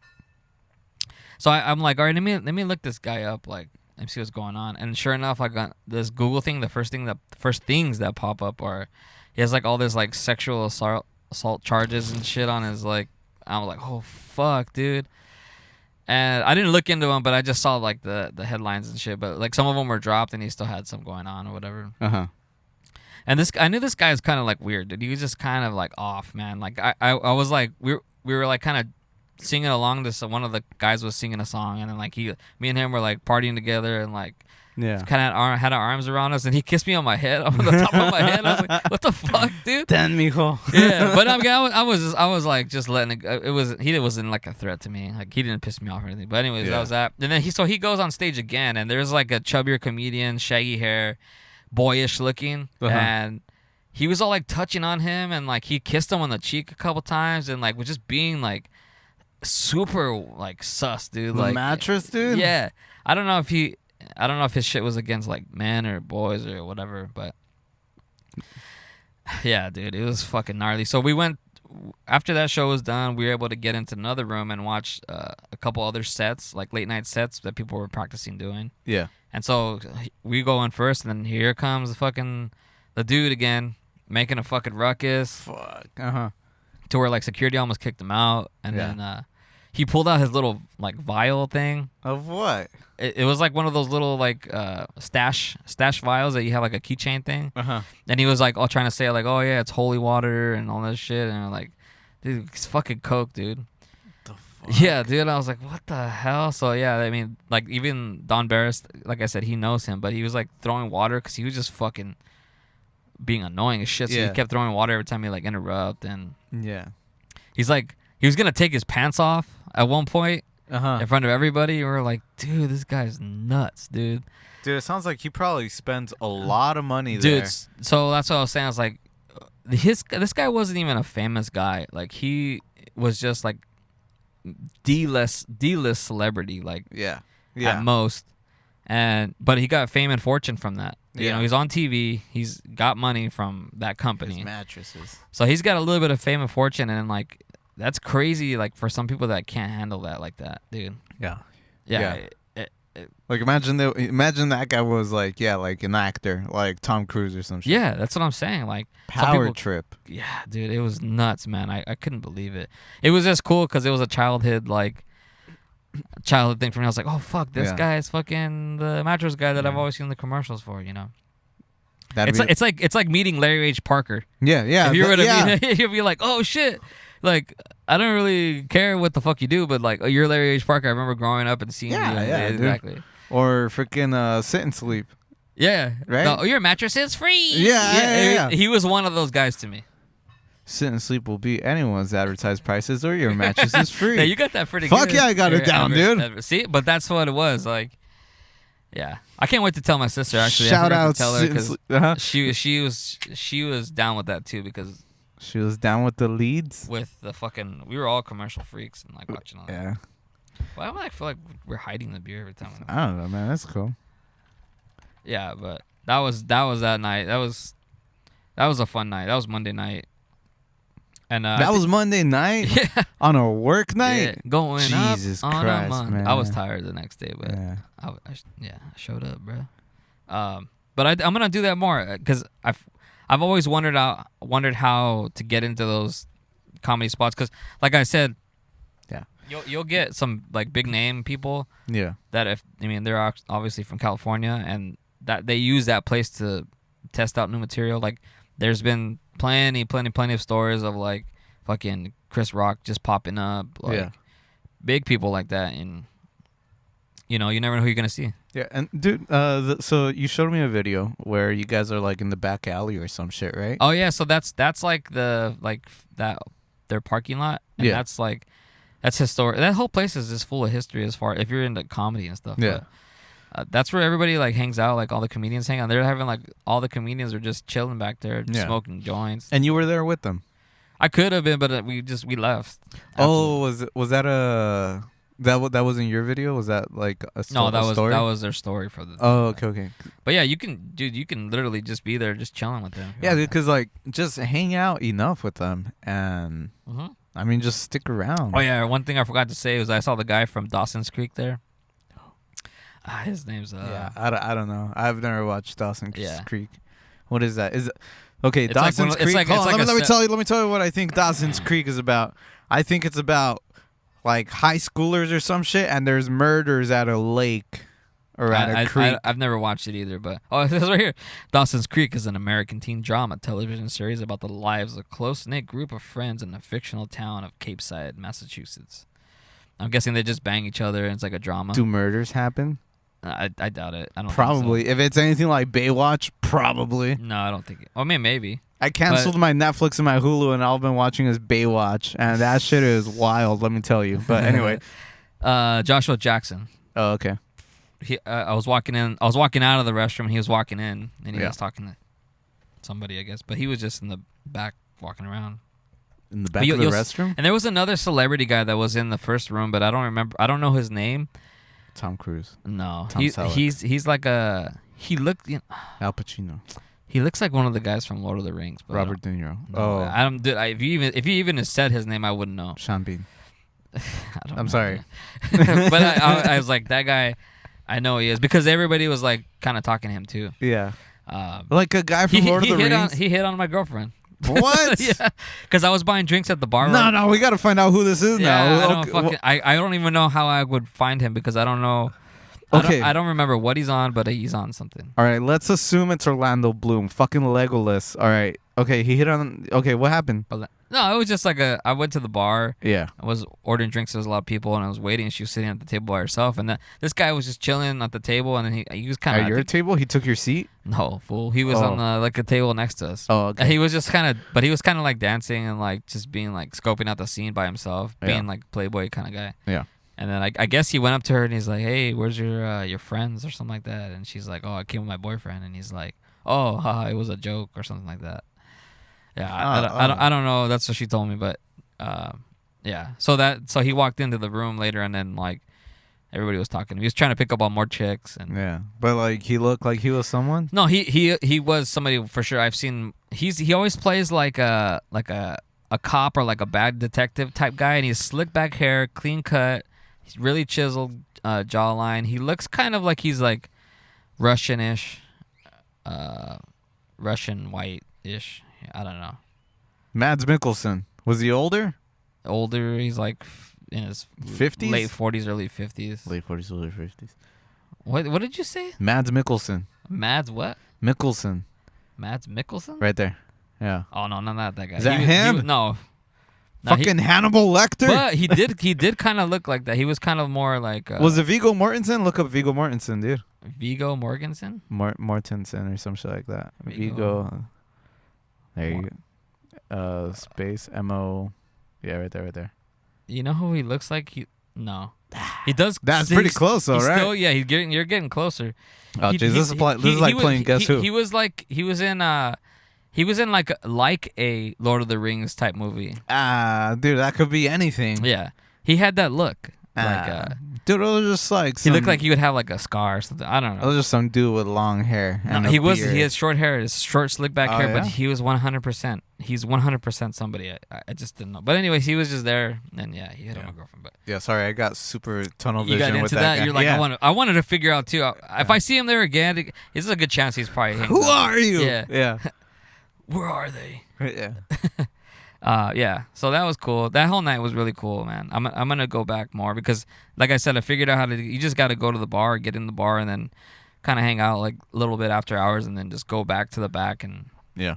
So I'm like, all right, let me look this guy up, like, and see what's going on. And sure enough, I got this Google thing. The first things that pop up are he has like all this like sexual assault charges and shit on his like. I'm like, oh fuck, dude. And I didn't look into them, but I just saw like the headlines and shit. But like some of them were dropped, and he still had some going on or whatever. And I knew this guy is kind of like weird, dude. He was just kind of like off, man. Like I was like we were like kind of singing along this. One of the guys was singing a song, and then like me and him were like partying together, and like kind of had our arms around us, and he kissed me on my head, on the top of my head. I was like, what the fuck, dude? Dan, mijo. Yeah, but I mean, I was like just letting it go. He wasn't like a threat to me. Like he didn't piss me off or anything. But anyways, that was that. And then he goes on stage again, and there's like a chubbier comedian, shaggy hair, boyish looking, and he was all like touching on him, and like he kissed him on the cheek a couple times, and like was just being like super like sus, dude. Like mattress, dude. Yeah, I don't know if his shit was against like men or boys or whatever, but yeah, dude, it was fucking gnarly. So we went after that show was done. We were able to get into another room and watch a couple other sets, like late night sets that people were practicing doing. Yeah. And so we go in first, and then here comes the dude again, making a fucking ruckus. Fuck. To where like security almost kicked him out, and then he pulled out his little like vial thing. Of what? It was like one of those little like stash vials that you have like a keychain thing. And he was like all trying to say like, oh yeah, it's holy water and all that shit, and I'm like, dude, it's fucking coke, dude. The fuck? Yeah, dude. I was like, what the hell? So yeah, I mean, like even Don Barris, like I said, he knows him, but he was like throwing water because he was just fucking being annoying as shit. So he kept throwing water every time he like interrupt, and he's like, he was gonna take his pants off at one point in front of everybody. We were like, dude, this guy's nuts, dude. Dude, it sounds like he probably spends a lot of money there. Dude, so that's what I was saying. I was like, this guy wasn't even a famous guy. Like he was just like D-list celebrity, like at most. But he got fame and fortune from that. You know, he's on TV. He's got money from that company. His mattresses. So he's got a little bit of fame and fortune, and like that's crazy. Like for some people that can't handle that like that, dude. Yeah. Like imagine that guy was like like an actor, like Tom Cruise or some shit. Yeah, that's what I'm saying. Like power trip. Yeah, dude, it was nuts, man. I couldn't believe it. It was just cool because it was a childhood thing for me. I was like, oh fuck, this guy is fucking the mattress guy that I've always seen the commercials for. You know. It's like meeting Larry H. Parker. Yeah. If you were to meet him, you'll be like, oh shit. Like, I don't really care what the fuck you do, but like, you're Larry H. Parker. I remember growing up and seeing you. Yeah, exactly. Dude. Or freaking Sit and Sleep. Yeah. Right? No, your mattress is free. Yeah. He was one of those guys to me. Sit and Sleep will beat anyone's advertised prices, or your mattress is free. Yeah, you got that pretty Fuck good. yeah, I got it down, dude. See? But that's what it was. Like, yeah. I can't wait to tell my sister, actually. Shout out to tell her because she was down with that, too, because she was down with the leads. With the fucking, we were all commercial freaks and like watching all that. Yeah. Why do I feel like we're hiding the beer every time? I don't know, man. That's cool. Yeah, but that was that night. That was a fun night. That was Monday night. And that was Monday night. Yeah. On a work night. Yeah, going Jesus up on Christ, man. I was tired the next day, but I showed up, bro. But I'm gonna do that more because I've always wondered how to get into those comedy spots because, like I said, you'll get some like big name people. Yeah. That they're obviously from California and that they use that place to test out new material. Like there's been plenty of stories of like fucking Chris Rock just popping up, like big people like that, and you never know who you're gonna see. Yeah, and dude, so you showed me a video where you guys are like in the back alley or some shit, right? Oh yeah, so that's like their parking lot, and that's historic. That whole place is just full of history as far if you're into comedy and stuff. Yeah. But, that's where everybody like hangs out, like all the comedians hang out. They're having like all the comedians are just chilling back there, smoking joints. And you were there with them. I could have been, but we left. Oh, was that a That wasn't your video? Was that like a No, that story? was their story for the. Oh, okay. But yeah, you can literally just be there, just chilling with them. Yeah, because like just hang out enough with them, and I mean just stick around. Oh yeah, one thing I forgot to say was I saw the guy from Dawson's Creek there. His name's Yeah, I don't know. I've never watched Dawson's Yeah. Creek. What is that? Is it okay? It's like Dawson's one of- it's Creek. like- Hold it's on, like let me a tell you. Let me tell you what I think Dawson's Creek is about. I think it's about like high schoolers or some shit, and there's murders at a lake or at a creek. I've never watched it either, but it says right here, Dawson's Creek is an American teen drama television series about the lives of a close-knit group of friends in the fictional town of Cape Side, Massachusetts. I'm guessing they just bang each other and it's like a drama. Do murders happen? I doubt it. I don't Probably. think If it's anything like Baywatch, probably. so. No, I don't think it. I mean, maybe. I canceled my Netflix and my Hulu, and all I've been watching is Baywatch, and that shit is wild. Let me tell you. But anyway, Joshua Jackson. oh okay. I was walking in. I was walking out of the restroom. And he was walking in, and he Yeah. was talking to somebody, I guess. But he was just in the back walking around. In the back But of the you'll restroom, And there was another celebrity guy that was in the first room, but I don't remember. I don't know his name. Tom Cruise, No, Tom Selleck. he's like a he looked. Al Pacino, He looks like one of the guys from Lord of the Rings. But Robert De Niro. I don't. Dude, if you even said his name, I wouldn't know. Sean Bean. I don't I'm know. sorry. But I was like, that guy, I know he is because everybody was like kind of talking to him too. Yeah, Um, like a guy from Lord of the Rings. he hit on my girlfriend. What? Yeah, because I was buying drinks at the bar. No, we got to find out who this is Yeah, now. I don't Okay, fucking. I don't even know how I would find him because I don't know. Okay. I don't remember what he's on, but he's on something. all right, let's assume it's Orlando Bloom. Fucking Legolas. All right. Okay, he hit on. Okay, what happened? No, it was just like I went to the bar. Yeah. I was ordering drinks. There was a lot of people, and I was waiting. And she was sitting at the table by herself, and this guy was just chilling at the table, and then he was kind At of your table, he took your seat. no fool. He was on like a table next to us. Oh, okay. He was just kind of, but he was kind of like dancing and like just being like scoping out the scene by himself, being Yeah. like Playboy kind of guy. Yeah. And then I guess he went up to her and he's like, "Hey, where's your friends or something like that?" And she's like, "Oh, I came with my boyfriend." And he's like, "Oh, haha, it was a joke or something like that." Yeah, I don't know. That's what she told me, but yeah. So he walked into the room later, and then like everybody was talking. He was trying to pick up on more chicks, and Yeah, but like he looked like he was someone. no, he was somebody for sure. I've seen he always plays like a cop or like a bad detective type guy, and he's slick back hair, clean cut. He's really chiseled jawline. He looks kind of like he's like Russian-ish, Russian white-ish. I don't know. Mads Mikkelsen. Was he older? Older. He's like in his 50s? late 40s, early 50s. Late 40s, early 50s. What did you say? Mads Mikkelsen. Mads what? Mikkelsen. Mads Mikkelsen? Right there. Yeah. Oh no, not that guy. Is that He him? was- no. No, Fucking Hannibal Lecter. But he did kind of look like that. He was kind of more like Was it Viggo Mortensen? Look up Viggo Mortensen, dude. Viggo Mortensen. Mortensen or some shit like that. Viggo. There you go. Space M-O. Yeah, right there. You know who he looks like? He does. That's pretty close, though, he's right? Still, yeah, you're getting closer. Oh, jeez, this is like playing Guess Who. He was in like a Lord of the Rings type movie. Dude, that could be anything. Yeah, he had that look. Like dude, it was just like he looked like he would have like a scar or something. I don't It know. was just some dude with long hair. No, And he a was. beard. He has short hair, his short slick back Oh, hair, yeah? but he was 100%. He's 100% somebody. I just didn't know. But anyways, he was just there, and yeah, he hit on my girlfriend. But Yeah, sorry, I got super tunnel you vision got with into that. guy. You're like, yeah. I wanted to figure out too. If I see him there again, this is a good chance he's probably. hangs Who out. are you? Yeah. Yeah. Where are they? Yeah. Yeah. So that was cool. That whole night was really cool, man. I'm gonna go back more because, like I said, I figured out how to. You just got to go to the bar, get in the bar, and then kind of hang out like a little bit after hours, and then just go back to the back and Yeah.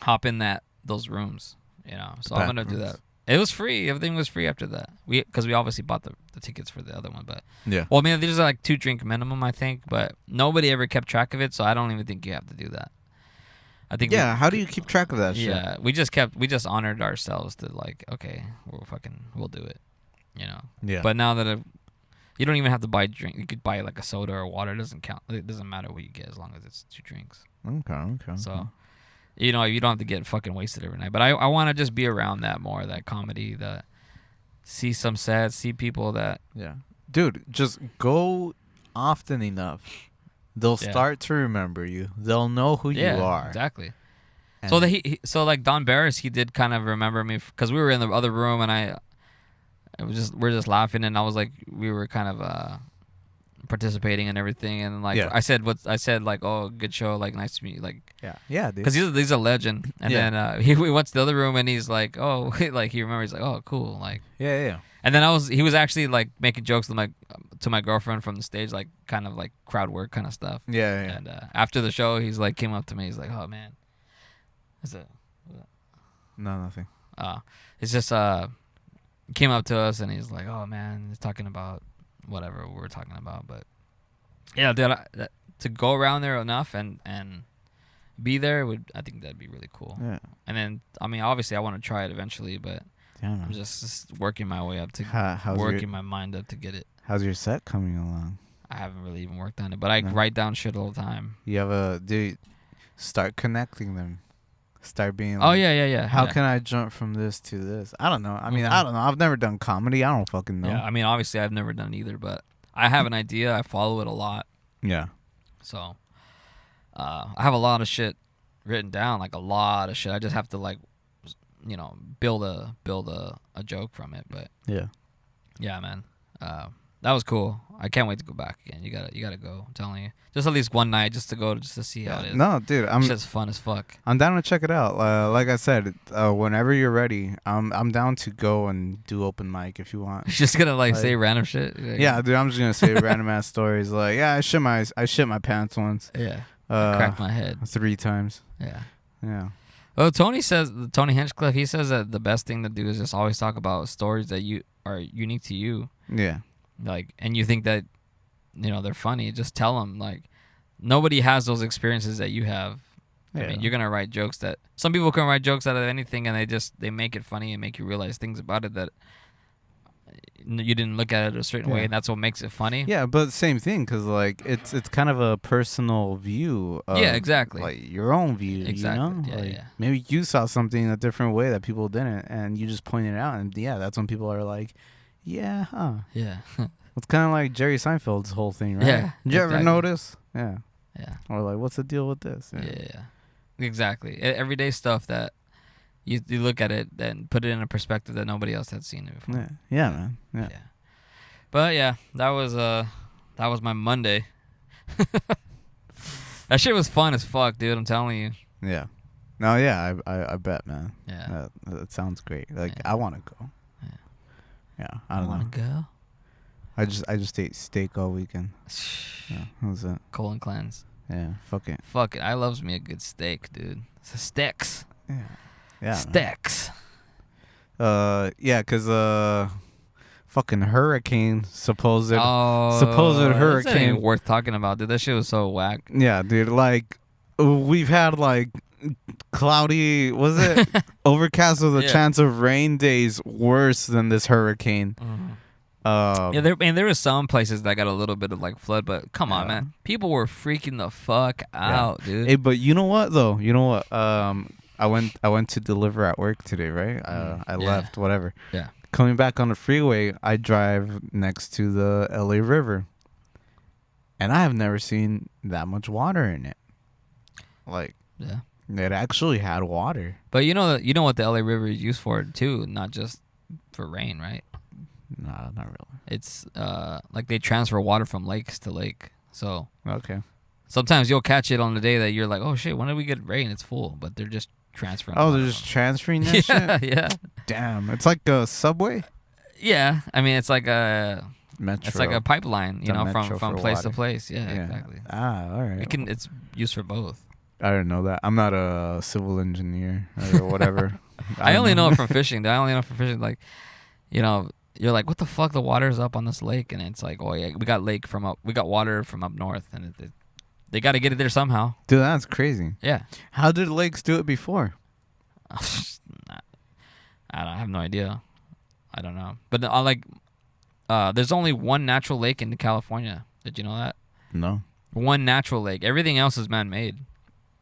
hop in those rooms. You know. So The I'm gonna do back that. It was free. Everything was free after that. Because we obviously bought the tickets for the other one, but Yeah. well, I mean, there's like 2 drink minimum, I think, but nobody ever kept track of it, so I don't even think you have to do that. I think. Yeah, how do you keep track of that shit? Yeah, we just honored ourselves to like, okay, we'll do it, you know. Yeah. But now that you don't even have to buy drink. You could buy like a soda or water. It doesn't count. It doesn't matter what you get as long as it's 2 drinks. Okay. So, you don't have to get fucking wasted every night. But I want to just be around that more, that comedy, see some sad, see people that Yeah. Dude, just go often enough. They'll Yeah. start to remember you. They'll know who you are. exactly. And So so like Don Barris, he did kind of remember me because we were in the other room and we're just laughing and I was like we were kind of participating and everything and like Yeah. I said like oh good show like nice to meet you like yeah, dude. because he's a legend and Yeah. then we went to the other room and he's like oh like he remembers like oh cool like Yeah. and then he was actually like making jokes to my girlfriend from the stage like kind of like crowd work kind of stuff Yeah. and after the show he's like came up to me he's like oh man No, nothing. it's just came up to us and he's like oh man he's talking about whatever we were talking about but yeah dude, to go around there enough and be there I think that'd be really cool Yeah. and then I mean obviously I want to try it eventually but Damn. I'm just working my way up to How's working my mind up to get it. How's your set coming along? I haven't really even worked on it but I No. write down shit all the time. You have dude, start connecting them. Start being Oh like, yeah how yeah. can I jump from this to this? I don't know. I mean, Mhm. I don't know. I've never done comedy. I don't fucking know. Yeah, I mean obviously I've never done either but I have an idea. I follow it a lot. Yeah. So I have a lot of shit written down, like a lot of shit. I just have to like build a joke from it. But Yeah. yeah, man. That was cool. I can't wait to go back again. You gotta go. I'm telling you. Just at least one night just to go just to see how it is. No, dude, It's just fun as fuck. I'm down to check it out. Like I said, whenever you're ready, I'm down to go and do open mic if you want. Just gonna like Like- say random shit. Like, Yeah, dude, I'm just gonna say random ass stories. Like, yeah, I shit my pants once. Yeah. Crack my head. 3 times. Yeah. Yeah. Well, Tony Hinchcliffe, he says that the best thing to do is just always talk about stories that you are unique to you. Yeah. Like, and you think that, they're funny. Just tell them, like, nobody has those experiences that you have. I Yeah. mean, you're gonna write jokes that some people can write jokes out of anything, and they make it funny and make you realize things about it that you didn't look at it a certain way, Yeah. and that's what makes it funny. Yeah, but same thing, cause like it's kind of a personal view. Of, Yeah, exactly. Like your own view. Exactly. You know? Yeah, like, yeah. Maybe you saw something in a different way that people didn't, and you just pointed it out, and yeah, that's when people are like, yeah, huh. Yeah. It's kind of like Jerry Seinfeld's whole thing, right? Yeah, Did you ever exactly. notice? Yeah. Yeah. Or like, what's the deal with this? Yeah. Exactly. Everyday stuff that you look at it and put it in a perspective that nobody else had seen it before. Yeah. Yeah, man. Yeah. Yeah. But yeah, that was my Monday. That shit was fun as fuck, dude. I'm telling you. Yeah. No, yeah, I bet, man. Yeah. That sounds great. Like, Yeah. I want to go. Yeah. Yeah, I don't know. wanna go. I just ate steak all weekend. Yeah, that was it. Colon cleanse. Yeah, fuck it. Fuck it. I loves me a good steak, dude. It's a steaks. Yeah. Yeah. man. Steaks. Yeah, 'cause fucking hurricane supposed. Oh, supposed That's not hurricane. even worth talking about, dude. That shit was so whack. Yeah, dude. Like, we've had like cloudy. Was it overcast with a Yeah. chance of rain days worse than this hurricane? Yeah, there were some places that got a little bit of like flood, but come on, Yeah. man. People were freaking the fuck out, dude. Hey, but you know what though? You know what? I went to deliver at work today, right? I Yeah. left, whatever. Yeah. Coming back on the freeway, I drive next to the LA River, and I have never seen that much water in it. Like, Yeah. it actually had water. But you know what the LA River is used for too, not just for rain, right? No, not really. It's like they transfer water from lakes to lake. So Okay. sometimes you'll catch it on the day that you're like, oh shit, when did we get rain? It's full, but they're just transferring. Oh, water they're just from- transferring that yeah, shit? yeah, Damn. It's like a subway? yeah. I mean, it's like a Metro. pipeline, It's a from metro for place to water. place. Yeah, Yeah. exactly. Ah, all right. It's used for both. I didn't know that. I'm not a civil engineer or whatever. I only don't know it from fishing. I only know from fishing. Like, you're like, what the fuck? The water's up on this lake, and it's like, oh yeah, we got water from up north, and they got to get it there somehow. Dude, that's crazy. Yeah. How did lakes do it before? I have no idea. I don't know. But there's only one natural lake in California. Did you know that? No. One natural lake. Everything else is man-made.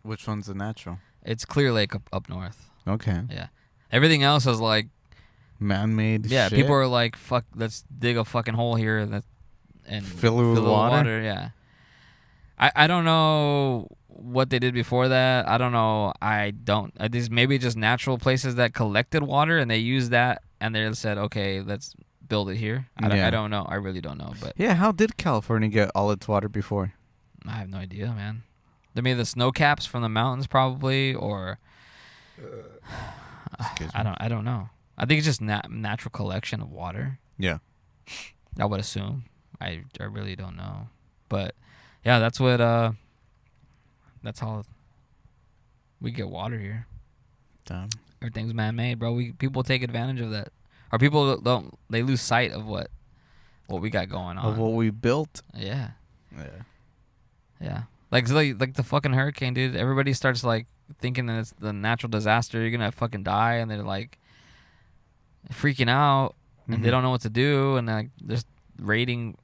Which one's the natural? It's Clear Lake up north. Okay. Yeah. Everything else is like man-made Yeah, shit. people are like, "Fuck, let's dig a fucking hole here and Fill it with water? Yeah, I don't know what they did before that. I don't know. I just maybe just natural places that collected water and they used that and they said, okay, let's build it here. I don't know. I really don't know. But Yeah, how did California get all its water before? I have no idea, man. They made the snow caps from the mountains probably, or I don't know. I think it's just natural collection of water. Yeah. I would assume. I really don't know. But yeah, that's how we get water here. Damn. Everything's man-made, bro. People take advantage of that. Or people they lose sight of what we got going on. Of what we built? Yeah. Yeah. Yeah. Like the fucking hurricane, dude. Everybody starts like thinking that it's the natural disaster. You're gonna fucking die, and they're like freaking out, and they don't know what to do, and like just raiding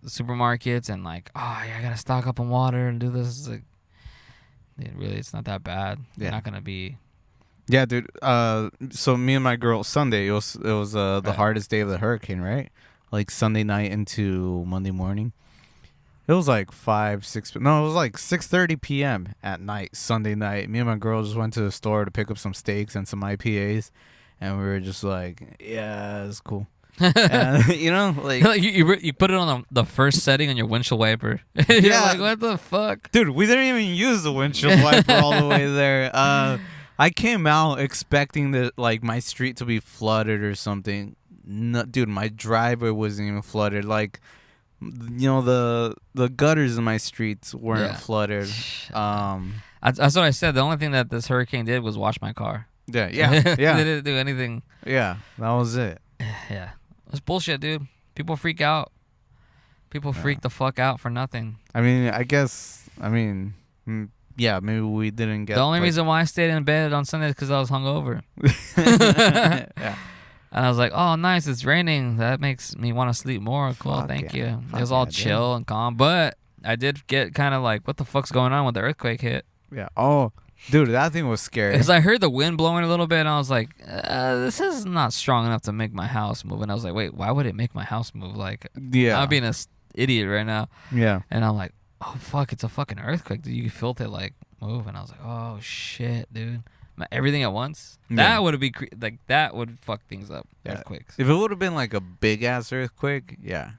the supermarkets and like, oh yeah, I gotta stock up on water and do this. It's like, really, it's not that bad. Yeah. You're not gonna be. Yeah, dude. So me and my girl Sunday, it was the Right. hardest day of the hurricane, right? Like Sunday night into Monday morning. It was like 6. No, it was like 6:30 p.m. at night, Sunday night. Me and my girl just went to the store to pick up some steaks and some IPAs, and we were just like, yeah, it's cool. And, you know, like, you put it on the first setting on your windshield wiper. You're Yeah. like, what the fuck? dude, we didn't even use the windshield wiper all the way there. I came out expecting that like my street to be flooded or something. No, dude, my driveway wasn't even flooded. Like, you know, the gutters in my streets weren't Yeah. flooded. That's what I said. The only thing that this hurricane did was wash my car. Yeah, yeah, They yeah, didn't do anything. yeah. That was it. Yeah. It's bullshit, dude. People freak out. People freak the fuck out for nothing. I mean, I guess. I mean, yeah. Maybe we didn't get The only like, reason why I stayed in bed on Sunday is because I was hungover. yeah. And I was like, oh, nice, it's raining. That makes me want to sleep more. Cool, Fuck thank yeah. you. Fuck It was all yeah, dude. chill and calm. But I did get kind of like, what the fuck's going on when the earthquake hit? Yeah. Oh, dude, that thing was scary. Because I heard the wind blowing a little bit, and I was like, this is not strong enough to make my house move. And I was like, wait, why would it make my house move? Like, Yeah. I'm being an idiot right now. Yeah. And I'm like, oh, fuck, it's a fucking earthquake. Dude, you felt it, like, move. And I was like, oh, shit, dude. Everything at once? Yeah. That would be, that would fuck things up. Yeah. Earthquakes. If it would have been like a big ass earthquake, yeah.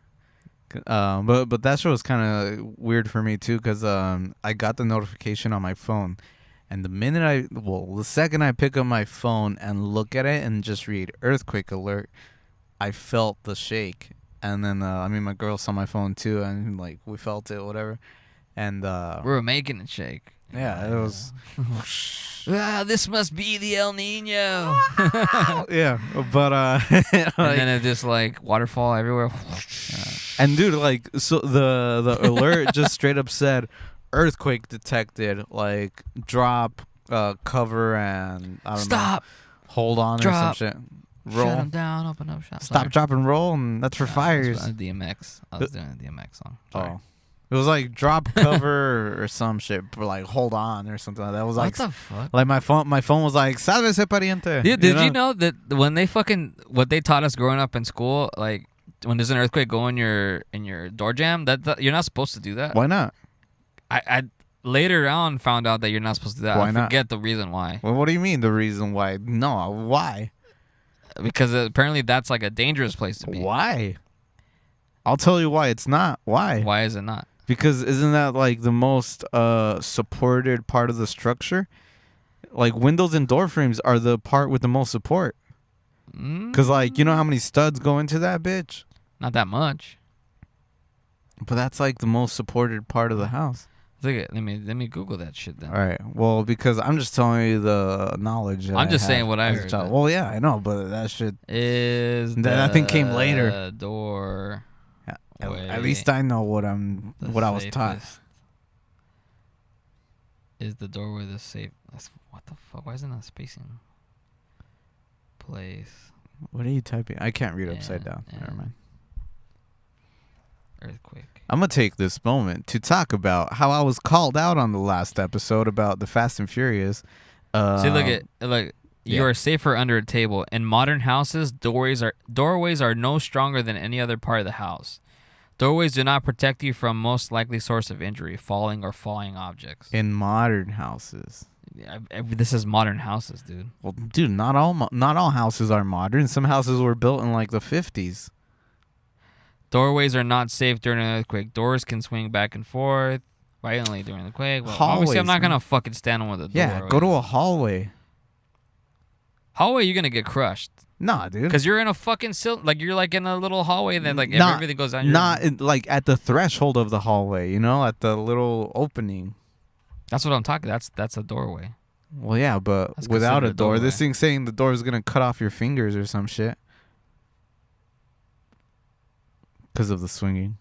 But that show was kind of weird for me too, because I got the notification on my phone, and the second I pick up my phone and look at it and just read earthquake alert, I felt the shake, and then I mean my girl saw my phone too, and like we felt it, whatever, and We were making it shake. yeah, it was This must be the El Nino. yeah, but And like, then it just like waterfall everywhere. and dude, like, so the alert just straight up said earthquake detected, like drop, cover, and I don't know, Stop. hold on Drop. or some shit, Shut roll, him down. Open up shop. stop, drop, and roll, and that's for fires. DMX. I was doing a DMX song. Sorry. Oh, it was like drop, cover, or some shit, or like hold on or something like that. It was What like the fuck? like my phone was like sálvese pariente. Yeah, did you know that when they what they taught us growing up in school, like when there's an earthquake, go in your door jamb. That you're not supposed to do that. Why not? I later on found out that you're not supposed to do that. Why I not? forget the reason why. Well, what do you mean the reason why? No, why? Because apparently that's like a dangerous place to be. Why? I'll tell you why it's not. Why? Why is it not? Because isn't that like the most supported part of the structure? Like windows and door frames are the part with the most support. Because like, you know how many studs go into that bitch? Not that much. But that's like the most supported part of the house. Look at, let me Google that shit then. All right. Well, because I'm just telling you the knowledge. That I'm just had saying what I as a heard, child. but- Well, yeah, I know, but that shit. Is That thing came the later. Door. At least I know what I was taught. safest Is the doorway the safe? What the fuck? Why isn't that spacing? Place. What are you typing? I can't read upside down. Yeah. Never mind. Earthquake. I'm gonna take this moment to talk about how I was called out on the last episode about the Fast and Furious. See, look. You are safer under a table. In modern houses, doorways are no stronger than any other part of the house. Doorways do not protect you from most likely source of injury, falling or falling objects. In modern houses. Yeah, this is modern houses, dude. Well, dude, not all houses are modern. Some houses were built in like the 50s. Doorways are not safe during an earthquake. Doors can swing back and forth violently during the quake. Well, obviously, I'm not going to fucking stand on with a door. Yeah, go to a hallway. Hallway, you're going to get crushed. Nah, dude. Because you're in a fucking you're like in a little hallway and then like everything goes down. Like at the threshold of the hallway, you know, at the little opening. That's what I'm talking. That's a doorway. Well, yeah, but That's without a door, doorway. this thing's saying the door is gonna cut off your fingers or some shit because of the swinging.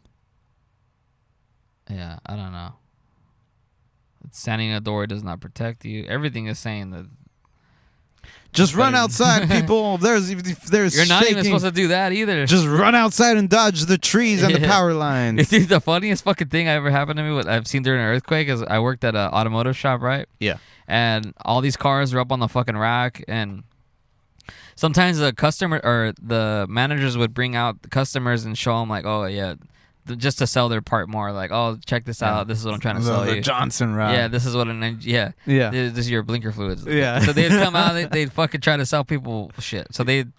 Yeah, I don't know. Standing in a door does not protect you. Everything is saying that. Just run outside, people. There's You're not even supposed to do that either. Just run outside and dodge the trees and the power lines. Dude, the funniest fucking thing I ever happened to me, what I've seen during an earthquake, is I worked at an automotive shop, right? Yeah. And all these cars are up on the fucking rack, and sometimes the customer or the managers would bring out the customers and show them like, oh yeah, just to sell their part more. Like, oh, check this out. This is what I'm trying to sell the you. Johnson route. Yeah, this is what Yeah. This is your blinker fluids. Yeah. So they'd come out, they'd fucking try to sell people shit. So they'd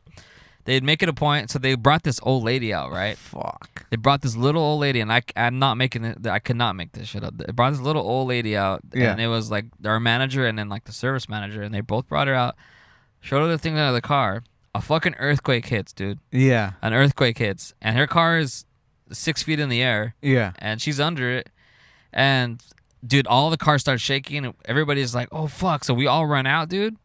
make it a point. So they brought this old lady out, right? Fuck. They brought this little old lady, and I'm not making it. I could not make this shit up. They brought this little old lady out, and it was like our manager and then like the service manager, and they both brought her out, showed her the things out of the car. A fucking earthquake hits, dude. Yeah. An earthquake hits, and her car is 6 feet in the air. Yeah. And she's under it, and dude, all the cars start shaking. And everybody's like, "Oh fuck!" So we all run out, dude.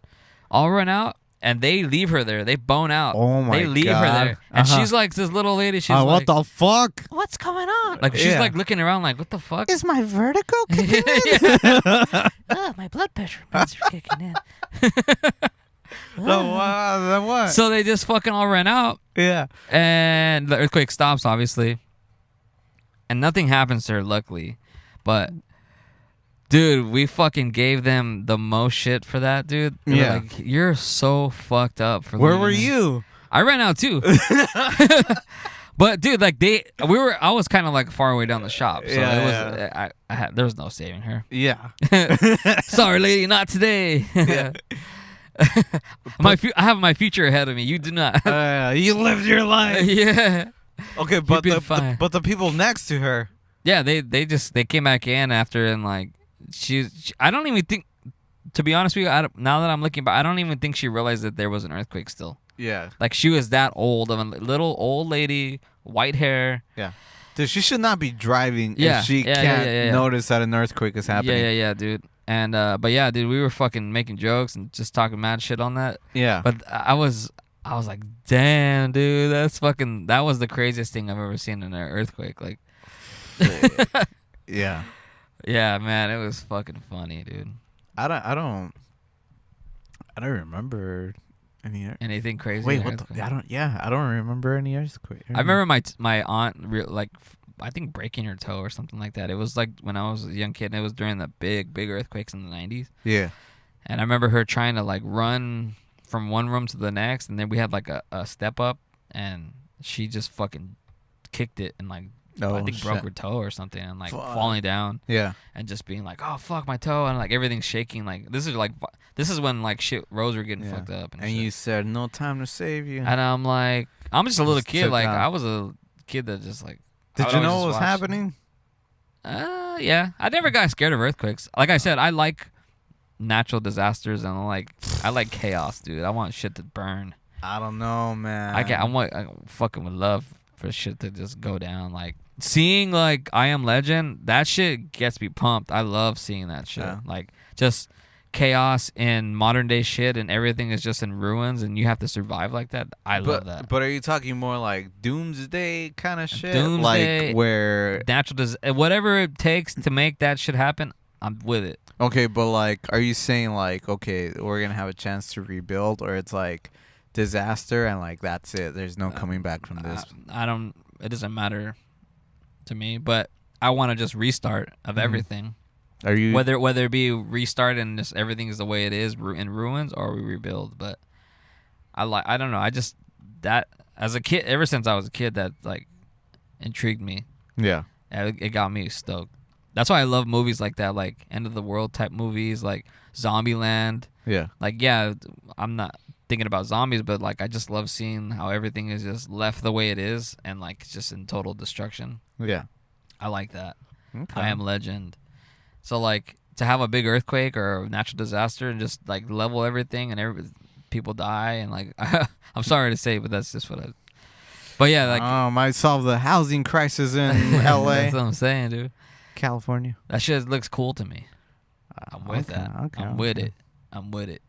All run out. And they leave her there. They bone out. Oh my god! They leave her there, and she's like this little lady. She's like, "What the fuck? What's going on?" Like she's like looking around, like, "What the fuck? Is my vertigo kicking in?" Oh, my blood pressure meds are kicking in. Then what? So they just fucking all ran out. Yeah. And the earthquake stops, obviously, and nothing happens to her, luckily. But dude, we fucking gave them the most shit for that, dude. They were like, you're so fucked up for Where were you? I ran out too. But dude, like I was kind of like far away down the shop, so there was no saving her. Yeah. Sorry, lady, not today. Yeah. I have my future ahead of me. You do not. You lived your life. Yeah. Okay, but the people next to her. Yeah, they came back in after, and like I don't even think, to be honest with you, now that I'm looking back, I don't even think she realized that there was an earthquake still. Yeah. Like she was that old of a little old lady, white hair. Yeah. Dude, she should not be driving if she can't notice that an earthquake is happening. Yeah, dude. And but yeah, dude, we were fucking making jokes and just talking mad shit on that. Yeah. But I was like, damn, dude, that was the craziest thing I've ever seen in an earthquake. Like, yeah. Yeah, man, it was fucking funny, dude. I don't remember anything crazy. Wait, what? I don't remember any earthquake. I remember my aunt like, I think breaking her toe or something like that. It was like when I was a young kid, and it was during the big earthquakes in the 90s. Yeah. And I remember her trying to like run from one room to the next, and then we had like a step up, and she just fucking kicked it and like I think broke her toe or something, and like falling down. Yeah. And just being like, oh fuck, my toe, and like everything's shaking. Like this is when like shit roads were getting fucked up. And you said no time to save you. And I'm like, I'm just a little kid. Like I was a kid that just like. Did you know what was happening? Yeah. I never got scared of earthquakes. Like I said, I like natural disasters, and I like chaos, dude. I want shit to burn. I don't know, man. I fucking would love for shit to just go down. Like seeing like I Am Legend, that shit gets me pumped. I love seeing that shit. Yeah. Like just chaos in modern day shit, and everything is just in ruins, and you have to survive like that. I love that. But are you talking more like doomsday kind of shit? Doomsday, like where whatever it takes to make that shit happen, I'm with it. Okay, but like, are you saying like, okay, we're gonna have a chance to rebuild, or it's like disaster and like that's it? There's no coming back from this. It doesn't matter to me, but I want to just restart of everything. Are you Whether it be restart and just everything is the way it is in ruins, or we rebuild. But I don't know. I just that as a kid, ever since I was a kid, that like intrigued me. Yeah. It got me stoked. That's why I love movies like that, like end of the world type movies, like Zombieland. Yeah. Like, yeah, I'm not thinking about zombies, but like I just love seeing how everything is just left the way it is and like it's just in total destruction. Yeah. I like that. Okay. I Am Legend. So like to have a big earthquake or a natural disaster and just like level everything and people die and like I'm sorry to say, but that's just what I. But yeah, like might solve the housing crisis in L.A. That's what I'm saying, dude. California. That shit looks cool to me. I'm with that. Okay, I'm with it. I'm with it.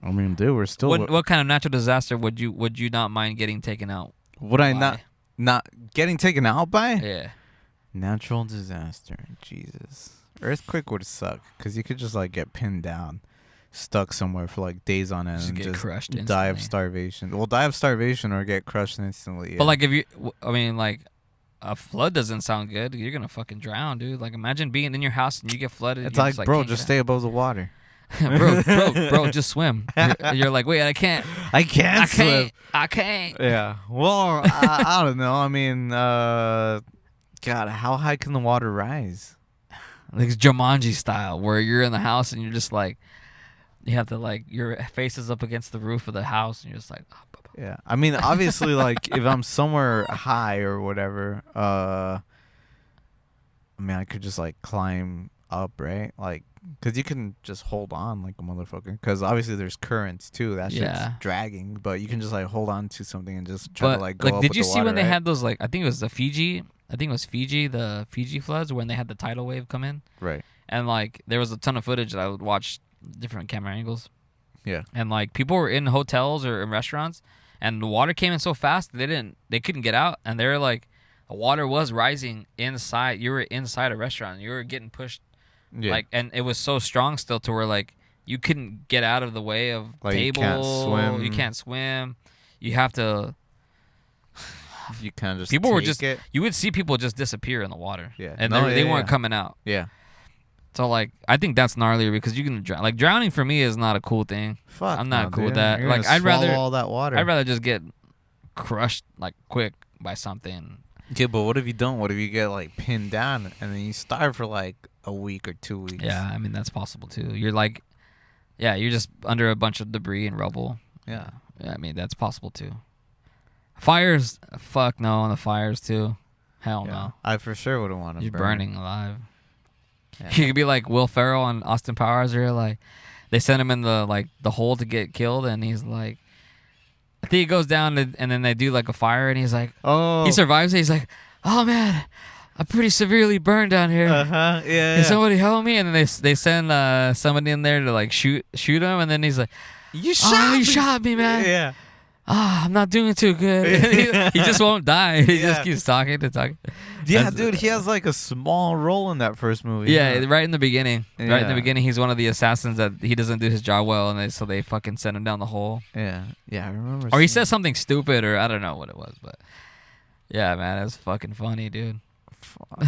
I mean, dude, we're still. What kind of natural disaster would you not mind getting taken out? Would I by? not getting taken out by? Yeah. Natural disaster. Jesus. Earthquake would suck because you could just like get pinned down, stuck somewhere for like days on end, Just and get just crushed die of instantly. starvation. Well, die of starvation or get crushed instantly. Yeah. But like if you, I mean like, a flood doesn't sound good. You're gonna fucking drown, dude. Like imagine being in your house and you get flooded. it's you're like, just bro, can't just get stay above the water. out. bro, just swim. You're like, wait, I can't. I can't swim. I can't. Yeah. Well, I don't know. I mean, God, how high can the water rise? Like it's Jumanji style, where you're in the house and you're just like, you have to like your face is up against the roof of the house and you're just like, Yeah. I mean, obviously, like if I'm somewhere high or whatever, I mean, I could just like climb up, right? Like, cause you can just hold on like a motherfucker. Cause obviously there's currents too. That shit's Yeah. dragging, but you can just like hold on to something and just try but to like go like, up did with you the see water, when they right? had those like I think it was the Fiji floods when they had the tidal wave come in Right. and like there was a ton of footage that I would watch different camera angles. Yeah. And like people were in hotels or in restaurants and the water came in so fast they couldn't get out and they're like the water was rising inside. You were inside a restaurant. You were getting pushed Yeah. like and it was so strong still to where like you couldn't get out of the way of Like, you table. can't swim. You can't swim. You have to you kind of just people were take just it. you would see people just disappear in the water. Yeah. And No, they yeah, weren't yeah. coming out. Yeah. So like I think that's gnarlier because you can drown. Like drowning for me is not a cool thing. Fuck. I'm not no, cool with dude. that. You're Like gonna I'd rather swallow all that water. I'd rather just get crushed like quick by something. Okay, but what if you don't? What if you get like pinned down and then you starve for like a week or 2 weeks? Yeah, I mean that's possible too. You're like, yeah, you're just under a bunch of debris and rubble. Yeah. Yeah, I mean that's possible too. Fires, fuck no on the fires too. Hell Yeah. no. I for sure wouldn't want to You're burn. burning alive. Yeah. You could be like Will Ferrell on Austin Powers, where like they send him in the hole to get killed, and he's like, I think he goes down and then they do like a fire, and he's like, Oh. he survives it. He's like, oh man, I'm pretty severely burned down here. Uh-huh. Yeah. Can somebody help me? And then they send somebody in there to like shoot him, and then he's like, You oh, you shot me, man. Yeah. I'm not doing too good. he just won't die. He just Yeah. keeps talking to talk. Yeah, That's- dude, he has like a small role in that first movie. Yeah, right in the beginning. Right in the Yeah. beginning, he's one of the assassins that he doesn't do his job well, and so they fucking send him down the hole. Yeah. Yeah, I remember. Or he seeing- says something stupid, or I don't know what it was, but yeah, man, it's fucking funny, dude. Fuck.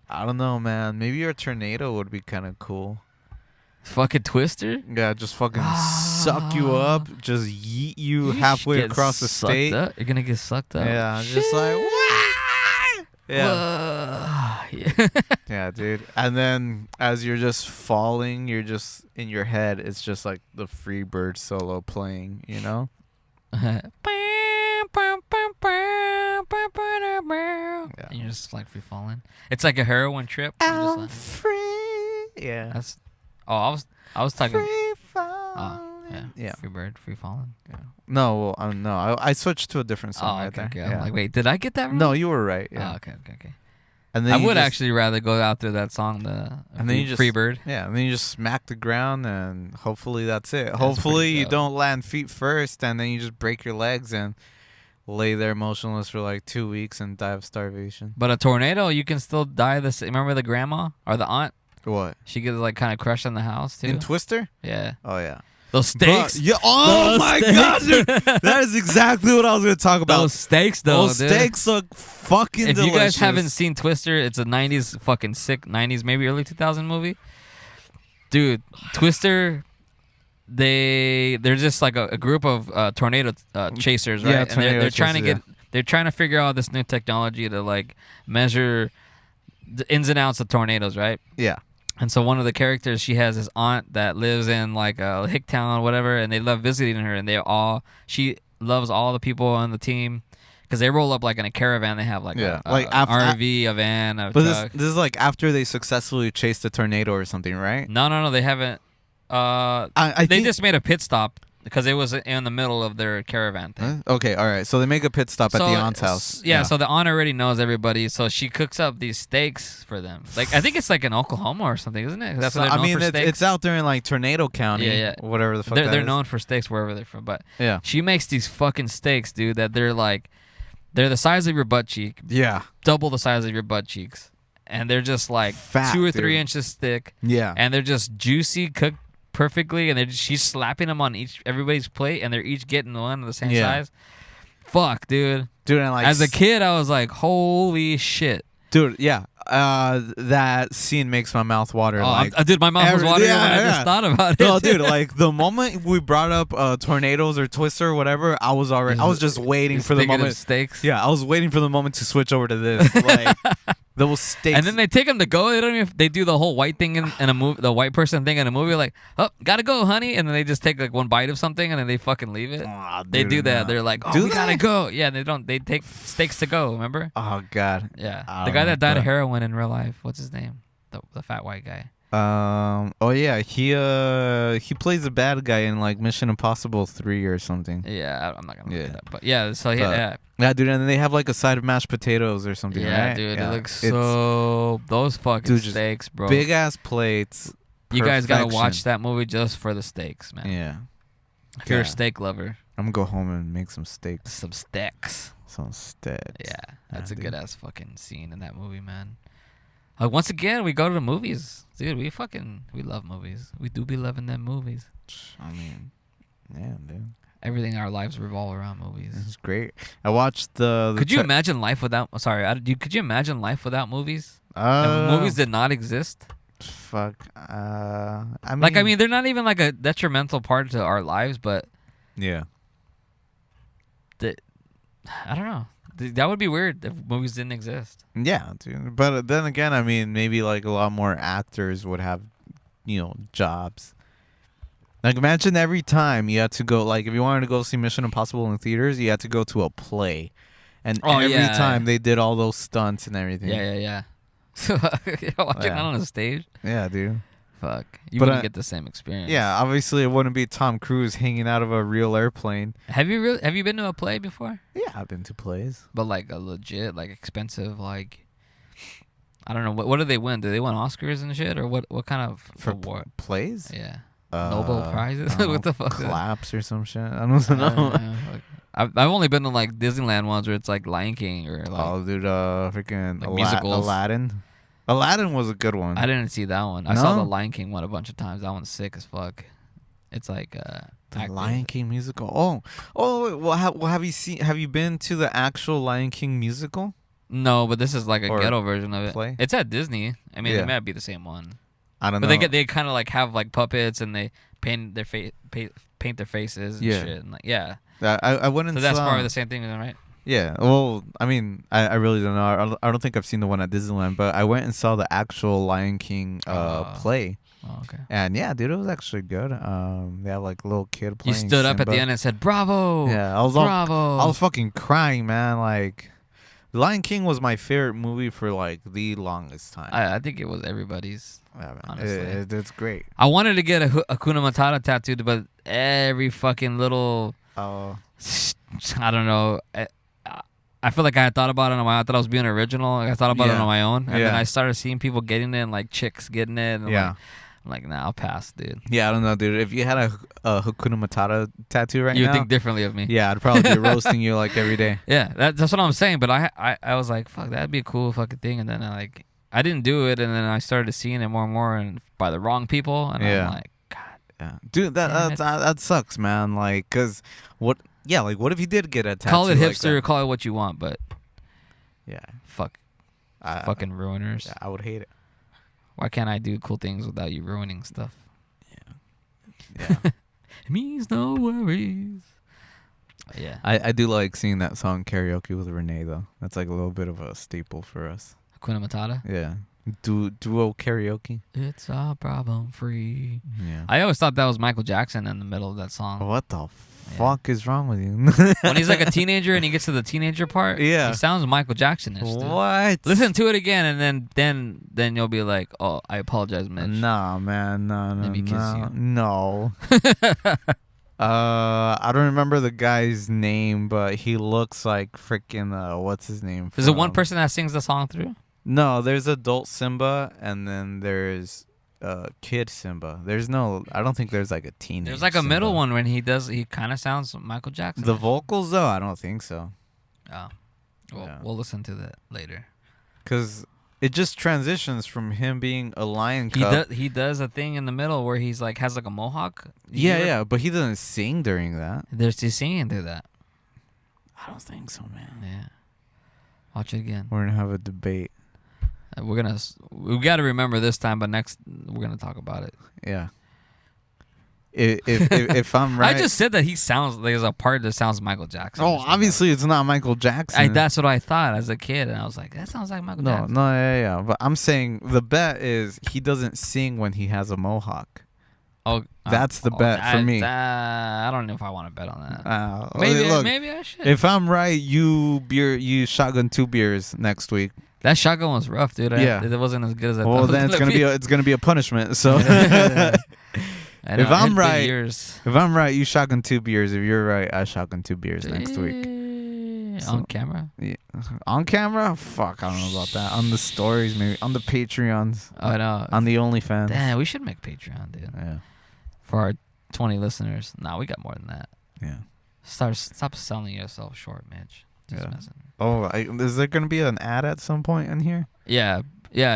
I don't know, man. Maybe your tornado would be kind of cool. Fucking Twister. Yeah, just fucking suck you up, just yeet you halfway Get across the sucked state. up. You're gonna get sucked up. Yeah, just like yeah. Yeah. Yeah, dude. And then as you're just falling, you're just in your head, it's just like the Freebird solo playing, you know? And you're just like free falling. It's like a heroin trip. You're just like- free. Yeah. that's. Oh, I was talking. Free Oh, falling. yeah. Yeah. Free bird, free falling. Yeah. No, well, no. I switched to a different song Oh, right okay, there. okay. Yeah. I'm like, wait, did I get that wrong? No, you were right. Yeah. Oh, okay. And then I you would just- actually rather go out to that song, And then you just Free Bird. Yeah, and then you just smack the ground, and hopefully that's it. That's Hopefully pretty you dope. don't land feet first, and then you just break your legs and lay there motionless for like 2 weeks and die of starvation. But a tornado, you can still die the same. Remember the grandma or the aunt? What? She gets like kind of crushed in the house too. In Twister? Yeah. Oh yeah. Those steaks. Yeah. Oh Those my steaks. god, dude. That is exactly what I was gonna talk about. Those steaks, though. Those dude. steaks look fucking If delicious. you guys haven't seen Twister, it's a 90s fucking sick 90s, maybe early 2000 movie. Dude, Twister, they're just like a group of tornado chasers, right? Yeah, and tornado they're trying to chasers, get they're trying to figure out this new technology to like measure the ins and outs of tornadoes, right? Yeah. And so one of the characters, she has this aunt that lives in like a hick town or whatever, and they love visiting her, and she loves all the people on the team because they roll up like in a caravan. They have like Yeah, a like RV, a van, a But truck. this is like after they successfully chased a tornado or something, right? No, they haven't. I They think, just made a pit stop because it was in the middle of their caravan thing. Okay, all right. So they make a pit stop at the aunt's house. Yeah, so the aunt already knows everybody, so she cooks up these steaks for them. Like I think it's like in Oklahoma or something, isn't it? That's So, what they're known for steaks. it's out there in like Tornado County, Yeah. whatever the fuck. They're that is. known for steaks wherever they're from, but Yeah. she makes these fucking steaks, dude, that they're the size of your butt cheek, Yeah. double the size of your butt cheeks, and they're just like Fat, 2 or dude. 3 inches thick, Yeah. and they're just juicy, cooked perfectly, and she's slapping them on everybody's plate, and they're each getting one of the same Yeah. size. Fuck, dude. Dude, and like As a kid, I was like, holy shit. dude, yeah. That scene makes my mouth water. Dude, my mouth was watering when I yeah. just thought about it. No, dude, like the moment we brought up tornadoes or Twister or whatever, I was just waiting for the Thinking of moment. steaks. Yeah, I was waiting for the moment to switch over to this. Like those steaks. And then they take them to go. They don't even. They do the whole white thing in a movie, the white person thing in a movie. Like, oh, gotta go, honey. And then they just take like one bite of something, and then they fucking leave it. Aw, They dude, do that. no. They're like, oh, Do we gotta they? go. Yeah, they don't. They take steaks to go. Remember? Oh god. Yeah, I the don't guy know, that died of but- heroin in real life. What's his name? The fat white guy. Oh yeah, he plays a bad guy in like Mission Impossible 3 or something. Yeah, I'm not gonna look Yeah. it up. But yeah, so But- yeah, Yeah, dude, and then they have like a side of mashed potatoes or something, yeah, right? dude, Yeah. it looks It's so. Those fucking Dude, just steaks, bro. big ass plates. You guys gotta watch Perfection. that movie just for the steaks, man. Yeah, If you're a Yeah. steak lover, I'm gonna go home and make some steaks. some steaks. Some steaks. Yeah, that's a dude. good ass fucking scene in that movie, man. Like once again, we go to the movies, dude. We love movies. We do be loving them movies. I mean, yeah, dude, Everything in our lives revolve around movies. it's great. I watched the. Could you imagine life without? Sorry, could you imagine life without movies? If Uh, movies did not exist. Fuck. I mean. They're not even like a detrimental part to our lives, but Yeah. I don't know. That would be weird if movies didn't exist. Yeah, dude. But then again, I mean, maybe like a lot more actors would have, jobs. Like imagine every time you had to go, like if you wanted to go see Mission Impossible in theaters, you had to go to a play, and Oh, every yeah. time they did all those stunts and everything. Yeah. So watching Yeah. on a stage, Yeah, dude. fuck, you But, wouldn't get the same experience. Yeah, obviously it wouldn't be Tom Cruise hanging out of a real airplane. Have you been to a play before? Yeah, I've been to plays. But like a legit, like expensive, like I don't know what do they win? Do they win Oscars and shit, or what kind of For award? Plays? Yeah, Nobel Prizes. I don't What the know, fuck? Claps or some shit. I don't I know. don't know. Like, I've only been to like Disneyland ones where it's like Lion King or like Oh, dude, freaking Like musicals. Aladdin. Aladdin was a good one. I didn't see that one. I saw No? the Lion King one a bunch of times. That one's sick as fuck. It's like The active. Lion King musical. Oh, well, have you seen? Have you been to the actual Lion King musical? No, but this is like a Or ghetto version of it. play? It's at Disney. I mean, Yeah. it might be the same one. I don't But know. they kind of like have like puppets and they paint their paint their faces and Yeah. shit. And like, yeah. I went and So that's saw. probably the same thing, right? Yeah. Well, I mean, I really don't know. I don't think I've seen the one at Disneyland, but I went and saw the actual Lion King play. Oh, okay. And yeah, dude, it was actually good. They have like a little kid You playing. stood up at the Simba. end and said, "Bravo!" Yeah, I was Bravo! I was fucking crying, man. Like, The Lion King was my favorite movie for like the longest time. I think it was everybody's. Yeah, man. honestly. It's great. I wanted to get a Hakuna Matata tattooed, but every fucking little, Oh, I don't know. I feel like I had thought about it on my own. I thought I was being original. Like, I thought about it Yeah. on my own, and then Yeah. I started seeing people getting it, and like chicks getting it. And yeah. I'm like, nah, I'll pass, dude. Yeah, I don't know, dude. If you had a Hakuna Matata tattoo right You now, think differently of me. yeah, I'd probably be roasting you like every day. Yeah, that's what I'm saying. But I was like, fuck, that'd be a cool fucking thing. And then I didn't do it, and then I started seeing it more and more, and by the wrong people, and Yeah. I'm like, God, Yeah, dude, that sucks, man. Like, cause what? Yeah, like, what if you did get a tattoo? Call it like hipster, that? call it what you want, but Yeah, fuck, fucking ruiners. yeah, I would hate it. Why can't I do cool things without you ruining stuff? Yeah, It means no worries. Yeah. I do like singing that song karaoke with Renee though. That's like a little bit of a staple for us. Hakuna Matata. Yeah, duo karaoke. It's all problem free. Yeah. I always thought that was Michael Jackson in the middle of that song. What the fuck is wrong with you? When he's like a teenager and he gets to the teenager part, Yeah. he sounds Michael Jackson-ish. Dude. What? Listen to it again, and then you'll be like, "Oh, I apologize, Mitch." Nah, man, no, Let me kiss you. no. I don't remember the guy's name, but he looks like freaking what's his name? Is it one from- person that sings the song through? No, there's adult Simba, and then there's kid Simba. There's no. I don't think there's like a teenage. There's like a Simba. middle one when he kind of sounds Michael Jackson. The vocals though, I don't think so. Oh. Well, Yeah. we'll listen to that later. Cause it just transitions from him being a lion He cub. he does a thing in the middle where he's like has like a mohawk. You Yeah, ever- yeah, but he doesn't sing during that. There's he's singing through that. I don't think so, man. Yeah. Watch it again. We're gonna have a debate. We got to remember this time, but next we're gonna talk about it. Yeah. If I'm right, I just said that he sounds. There's a part that sounds Michael Jackson. oh, obviously it's not Michael Jackson. That's what I thought as a kid, and I was like, that sounds like Michael no, Jackson. no, yeah. But I'm saying the bet is he doesn't sing when he has a mohawk. Oh, That's the bet for me. I don't know if I want to bet on that. Maybe, look, maybe I should. if I'm right, you shotgun 2 beers next week. That shotgun was rough, dude. Yeah. It wasn't as good as I Well, thought. then it's gonna be a punishment. So I know, if I'm it's been right- years. if I'm right, you shotgun 2 beers. If you're right, I shotgun 2 beers next week. On camera. Yeah. On camera? Fuck, I don't know about that. On the stories, maybe. On the Patreons. Oh, I know. On the OnlyFans. Damn, we should make Patreon, dude. Yeah. For our 20 listeners. Nah, we got more than that. Yeah. Stop selling yourself short, Mitch. Just Yeah. messing. Oh, is there gonna be an ad at some point in here? Yeah,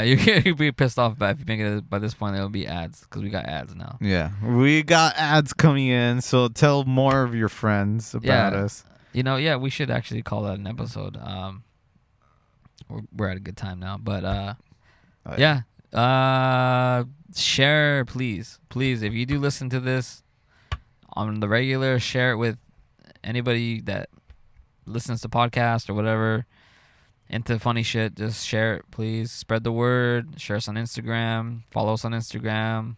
you'd be pissed off, but if you make it by this point, there'll be ads because we got ads now. Yeah, we got ads coming in, so tell more of your friends about us. You know, yeah, we should actually call that an episode. We're at a good time now, but share, please, if you do listen to this on the regular, share it with anybody that listens to podcasts or whatever into funny shit. Just share it, please. Spread the word. Share us on Instagram. Follow us on Instagram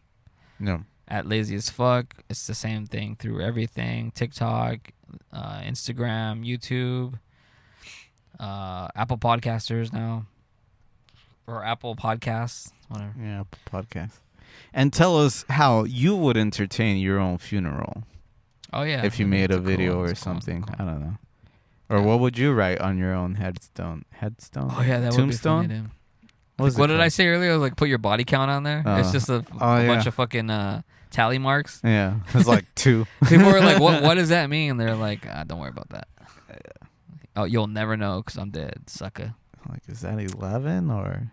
No. at lazy as fuck. It's the same thing through everything: TikTok, Instagram, YouTube, Apple Podcasters now, or Apple Podcasts, whatever. Yeah, podcast. And tell us how you would entertain your own funeral Oh yeah, if you made a video or that's cool, something. that's I cool. don't know. Or what would you write on your own headstone? Oh yeah, that tombstone? would be funny, dude. What What did I say earlier? Like put your body count on there. It's just a bunch yeah. of fucking tally marks. Yeah, it's like 2. People were like, "What does that mean?" They're like, "Don't worry about that." Oh, you'll never know because I'm dead, sucker. Like, is that 11 or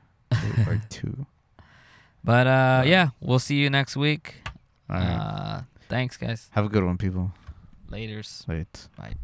2? But yeah, we'll see you next week. All right. Thanks, guys. Have a good one, people. Laters. Late. Bye.